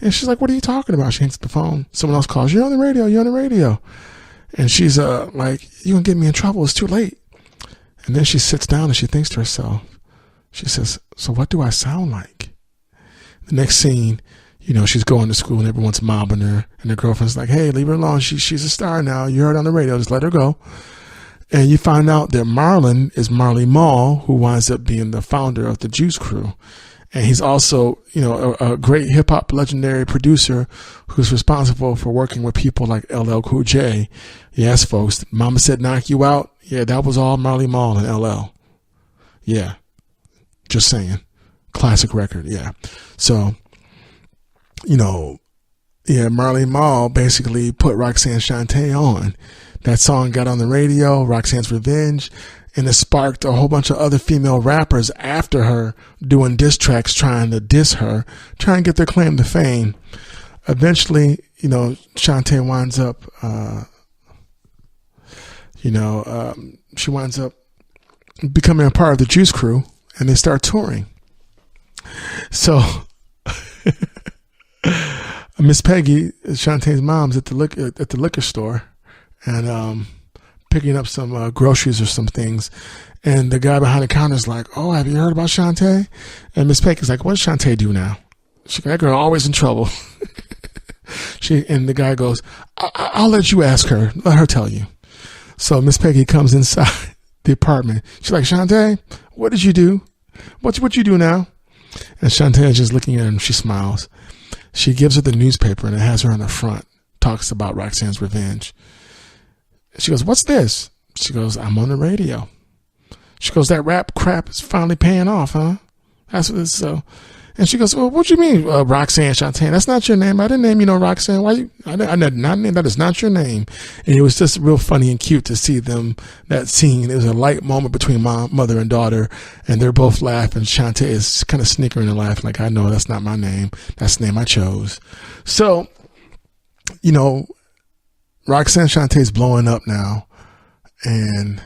And she's like, what are you talking about? She hangs up the phone. Someone else calls, you're on the radio. And she's like, you're going to get me in trouble. It's too late. And then she sits down and she thinks to herself, she says, so what do I sound like? The next scene, you know, she's going to school and everyone's mobbing her. And her girlfriend's like, hey, leave her alone. She's a star now. You heard on the radio. Just let her go. And you find out that Marlon is Marley Marl, who winds up being the founder of the Juice Crew. And he's also, you know, a great hip hop legendary producer who's responsible for working with people like LL Cool J. Yes, folks. Mama Said Knock You Out. Yeah, that was all Marley Marl and LL. Yeah. Just saying. Classic record. Yeah. So, you know, yeah, Marley Marl basically put Roxanne Shante on. That song got on the radio, Roxanne's Revenge, and it sparked a whole bunch of other female rappers after her doing diss tracks trying to diss her, trying to get their claim to fame. Eventually, you know, Shante winds up, she winds up becoming a part of the Juice Crew, and they start touring. So Miss Peggy, Shantae's mom's at the liquor store, and picking up some groceries or some things, and the guy behind the counter is like, "Oh, have you heard about Shantae?" And Miss Peggy's like, "What does Shantae do now?" That girl always in trouble. And the guy goes, "I'll let you ask her. Let her tell you." So Miss Peggy comes inside the apartment. She's like, "Shantae, what did you do? What you do now?" And Shantae is just looking at him. She smiles. She gives her the newspaper, and it has her on the front. Talks about Roxanne's Revenge. She goes, "What's this?" She goes, "I'm on the radio." She goes, "That rap crap is finally paying off, huh?" That's what it's so. And she goes, "Well, what do you mean, Roxanne Shante? That's not your name. I didn't name you no Roxanne. Why you? I did not name that. Is not your name." And it was just real funny and cute to see them, that scene. It was a light moment between mother and daughter, and they're both laughing. Shante is kind of snickering and laughing, like, "I know that's not my name. That's the name I chose." So, you know, Roxanne Shantae's blowing up now, and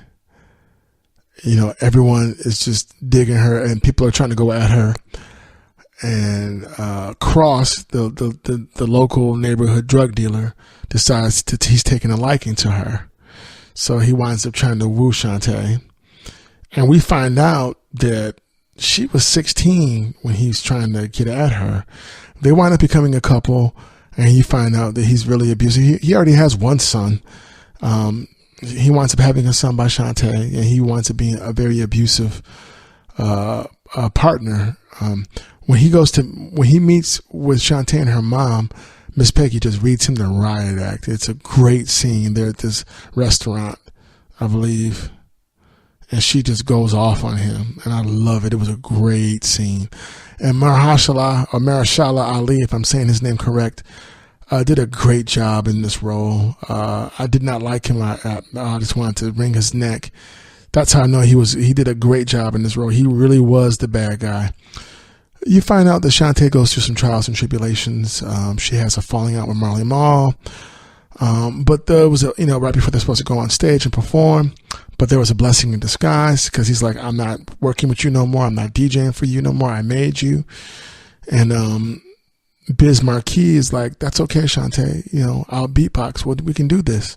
you know, everyone is just digging her, and people are trying to go at her. And Cross, the local neighborhood drug dealer, decides he's taking a liking to her, so he winds up trying to woo Shantae. And we find out that she was 16 when he's trying to get at her. They wind up becoming a couple, and you find out that he's really abusive. He already has one son. He winds up having a son by Shantae, and he winds up being a very abusive partner. when he meets with Shantae and her mom, Miss Peggy just reads him the riot act. It's a great scene. They're at this restaurant, I believe, and she just goes off on him, and I love it. It was a great scene. And Mahershala Ali, if I'm saying his name correct, did a great job in this role. I did not like him. I just wanted to wring his neck. That's how I know he did a great job in this role. He really was the bad guy. You find out that Shantae goes through some trials and tribulations. She has a falling out with Marley Marl. But there was right before they're supposed to go on stage and perform, but there was a blessing in disguise, because he's like, I'm not working with you no more. I'm not DJing for you no more. I made you. And, Biz Marquis is like, that's okay, Shantae. I'll beatbox. We can do this.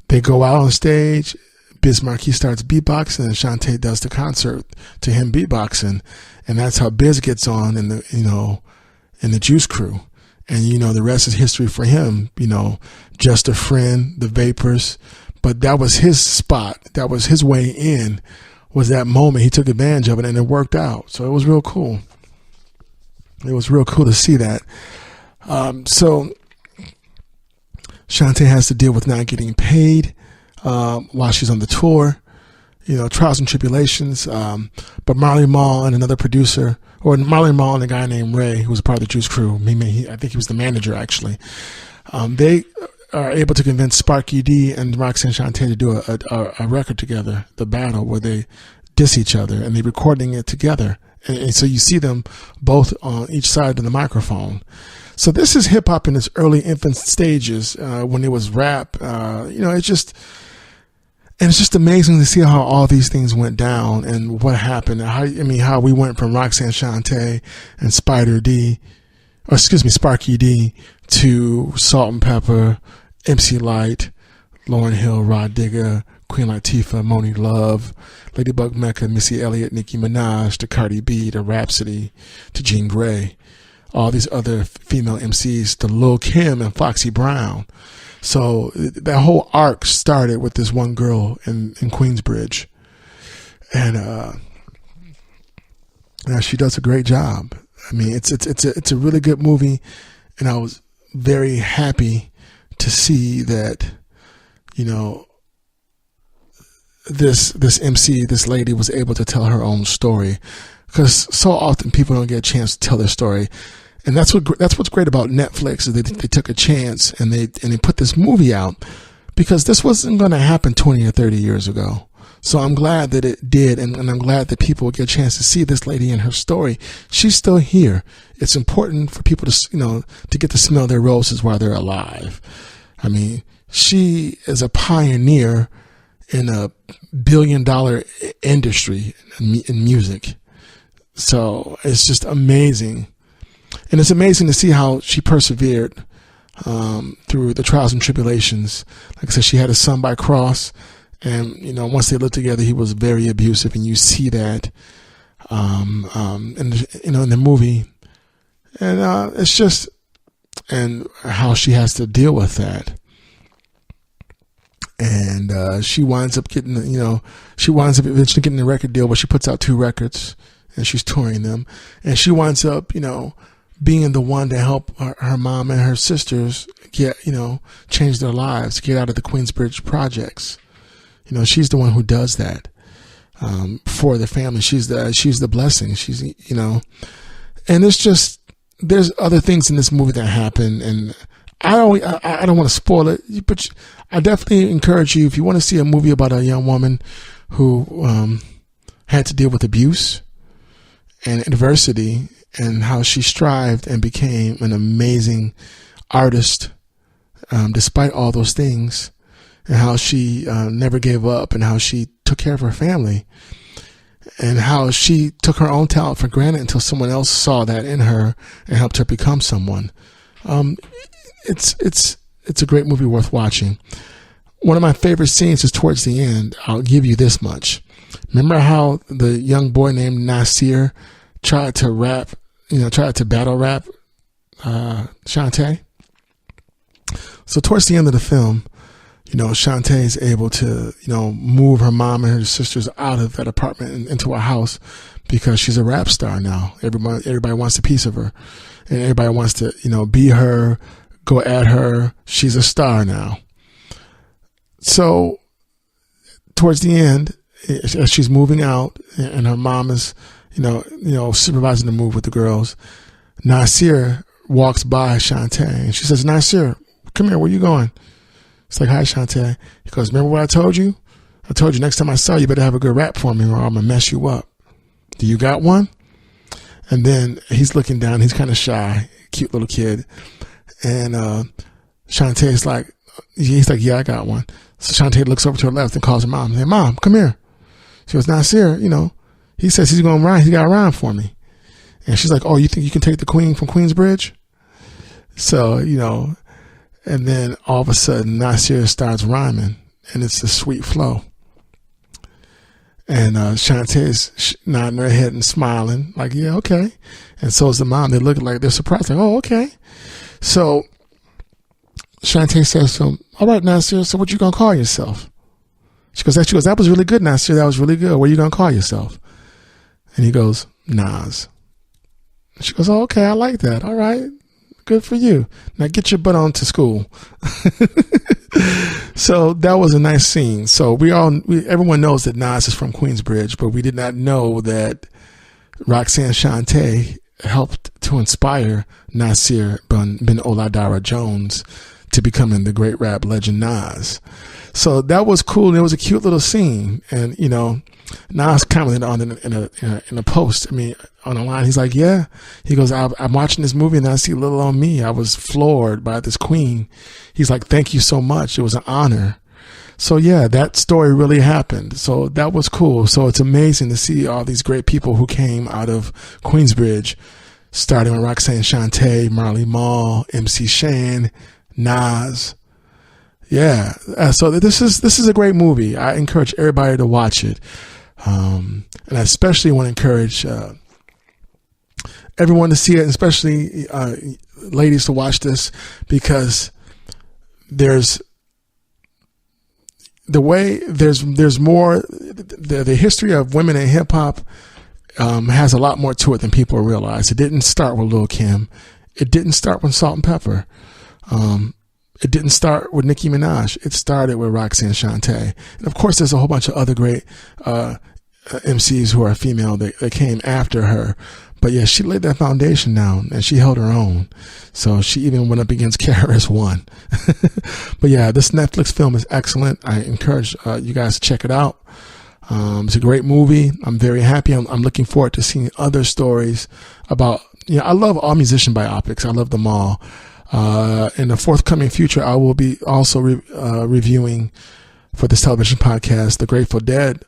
They go out on stage. Biz Marquis starts beatboxing, and Shantae does the concert to him beatboxing. And that's how Biz gets on in the Juice Crew. And, the rest is history for him, Just a Friend, The Vapors. But that was his spot. That was his way in, was that moment. He took advantage of it, and it worked out. So it was real cool. It was real cool to see that. So Shantae has to deal with not getting paid while she's on the tour. Trials and tribulations. But Marley Marl and another producer, or Marley Marl and a guy named Ray, who was a part of the Juice Crew. I think he was the manager, actually. They are able to convince Sparky D and Roxanne Shantae to do a record together, The Battle, where they diss each other, and they're recording it together. And so you see them both on each side of the microphone. So this is hip hop in its early infant stages, when it was rap. It's just amazing to see how all these things went down and what happened. How we went from Roxanne Shantae and Sparky D, to Salt and Pepper, MC Lyte, Lauryn Hill, Rod Digger, Queen Latifah, Moni Love, Ladybug Mecca, Missy Elliott, Nicki Minaj, to Cardi B, to Rhapsody, to Jean Grey, all these other female MCs, to Lil' Kim and Foxy Brown. So that whole arc started with this one girl in Queensbridge. And she does a great job. It's a really good movie, and I was very happy to see that, this MC, this lady, was able to tell her own story, because so often people don't get a chance to tell their story. And that's what's great about Netflix, is they took a chance and they put this movie out, because this wasn't going to happen 20 or 30 years ago. So I'm glad that it did, and I'm glad that people get a chance to see this lady and her story. She's still here. It's important for people to get to smell their roses while they're alive. She is a pioneer in a billion-dollar industry in music. So it's just amazing. And it's amazing to see how she persevered through the trials and tribulations. Like I said, she had a son by cross, and once they lived together, he was very abusive, and you see that in the movie. And it's just, and how she has to deal with that. And she winds up eventually getting a record deal where she puts out 2 records, and she's touring them, and she winds up being the one to help her mom and her sisters change their lives, get out of the Queensbridge projects. She's the one who does that for the family. She's the blessing. She's and it's just, there's other things in this movie that happen, and I don't want to spoil it, but I definitely encourage you, if you want to see a movie about a young woman who had to deal with abuse and adversity, and how she strived and became an amazing artist despite all those things, and how she never gave up, and how she took care of her family, and how she took her own talent for granted until someone else saw that in her and helped her become someone. It's a great movie worth watching. One of my favorite scenes is towards the end. I'll give you this much. Remember how the young boy named Nasir tried to battle rap Shantae? So towards the end of the film, Shantae is able to, move her mom and her sisters out of that apartment and into a house because she's a rap star now. Everybody wants a piece of her, and everybody wants to, be her, go at her. She's a star now. So towards the end, as she's moving out and her mom is, supervising the move with the girls, Nasir walks by Shantae and she says, "Nasir, come here, where you going?" It's like, "Hi, Shantae." He goes, "Remember what I told you? I told you next time I saw you better have a good rap for me or I'm going to mess you up. Do you got one?" And then he's looking down. He's kind of shy, cute little kid. And Shantae's like, he's like, "Yeah, I got one." So Shantae looks over to her left and calls her mom. Hey, "Mom, come here." She goes, "Nasir, he says he's going to rhyme. He got a rhyme for me." And she's like, "Oh, you think you can take the queen from Queensbridge?" So, and then all of a sudden Nasir starts rhyming and it's a sweet flow. And Shantae's nodding her head and smiling like, "Yeah, okay." And so is the mom. They look like they're surprised, like, "Oh, okay." So Shantae says to him, "All right, Nasir, so what you going to call yourself?" She goes, "That was really good, Nasir. That was really good. What are you going to call yourself?" And he goes, "Nas." She goes, "Oh, okay, I like that. All right, good for you. Now get your butt on to school." So that was a nice scene. So everyone knows that Nas is from Queensbridge, but we did not know that Roxanne Shantae helped to inspire Nasir bin Oladara Jones to becoming the great rap legend Nas. So that was cool. And it was a cute little scene. And, Nas commented on it in a post. On a line, he's like, "Yeah." He goes, I'm watching this movie and I see little on me. I was floored by this queen." He's like, "Thank you so much. It was an honor." So yeah, that story really happened. So that was cool. So it's amazing to see all these great people who came out of Queensbridge, starting with Roxanne Shantae, Marley Marl, MC Shan, Nas. Yeah. So this is a great movie. I encourage everybody to watch it. And I especially want to encourage everyone to see it, and especially ladies to watch this, because there's more. The history of women in hip hop has a lot more to it than people realize. It didn't start with Lil' Kim. It didn't start with Salt and Pepper. It didn't start with Nicki Minaj. It started with Roxanne Shantae. And of course, there's a whole bunch of other great MCs who are female that came after her. But yeah, she laid that foundation down and she held her own. So she even went up against KRS-One. But yeah, this Netflix film is excellent. I encourage you guys to check it out. It's a great movie. I'm very happy. I'm looking forward to seeing other stories about, I love all musician biopics. I love them all. In the forthcoming future, I will be also reviewing for this television podcast the Grateful Dead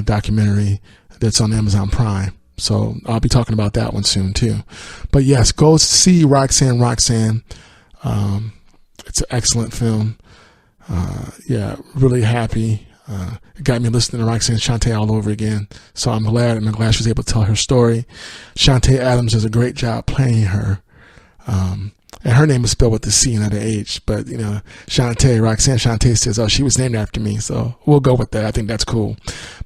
documentary that's on Amazon Prime. So I'll be talking about that one soon too. But yes, go see Roxanne Roxanne. It's an excellent film. Really happy. It got me listening to Roxanne Shantae all over again. So I'm glad she was able to tell her story. Shantae Adams does a great job playing her. And her name is spelled with the C and not the H. But, Roxanne Shantae says, "Oh, she was named after me." So we'll go with that. I think that's cool.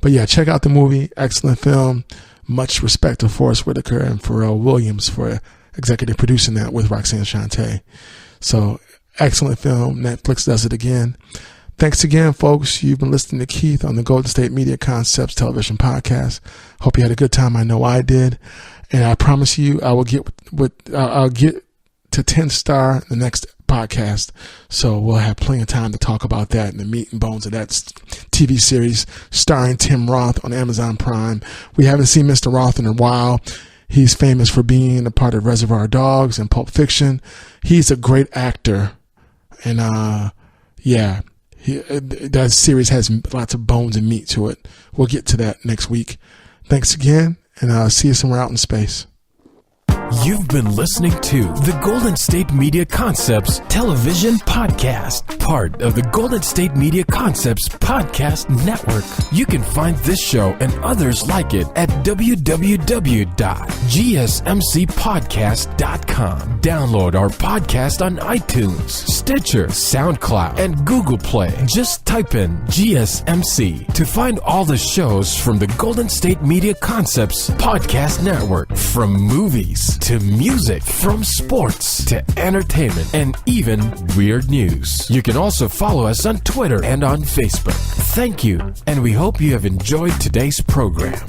But yeah, check out the movie. Excellent film. Much respect to Forrest Whitaker and Pharrell Williams for executive producing that with Roxanne Shantae. So excellent film. Netflix does it again. Thanks again, folks. You've been listening to Keith on the Golden State Media Concepts television podcast. Hope you had a good time. I know I did. And I promise you, I'll get to 10-star the next podcast. So we'll have plenty of time to talk about that and the meat and bones of that TV series starring Tim Roth on Amazon Prime. We haven't seen Mr. Roth in a while. He's famous for being a part of Reservoir Dogs and Pulp Fiction. He's a great actor. And, that series has lots of bones and meat to it. We'll get to that next week. Thanks again, and see you somewhere out in space. You've been listening to the Golden State Media Concepts television podcast, part of the Golden State Media Concepts podcast network. You can find this show and others like it at www.gsmcpodcast.com. Download our podcast on iTunes, Stitcher, SoundCloud, and Google Play. Just type in GSMC to find all the shows from the Golden State Media Concepts Podcast Network. From movies to music, from sports to entertainment, and even weird news. You can also follow us on Twitter and on Facebook. Thank you, and we hope you have enjoyed today's program.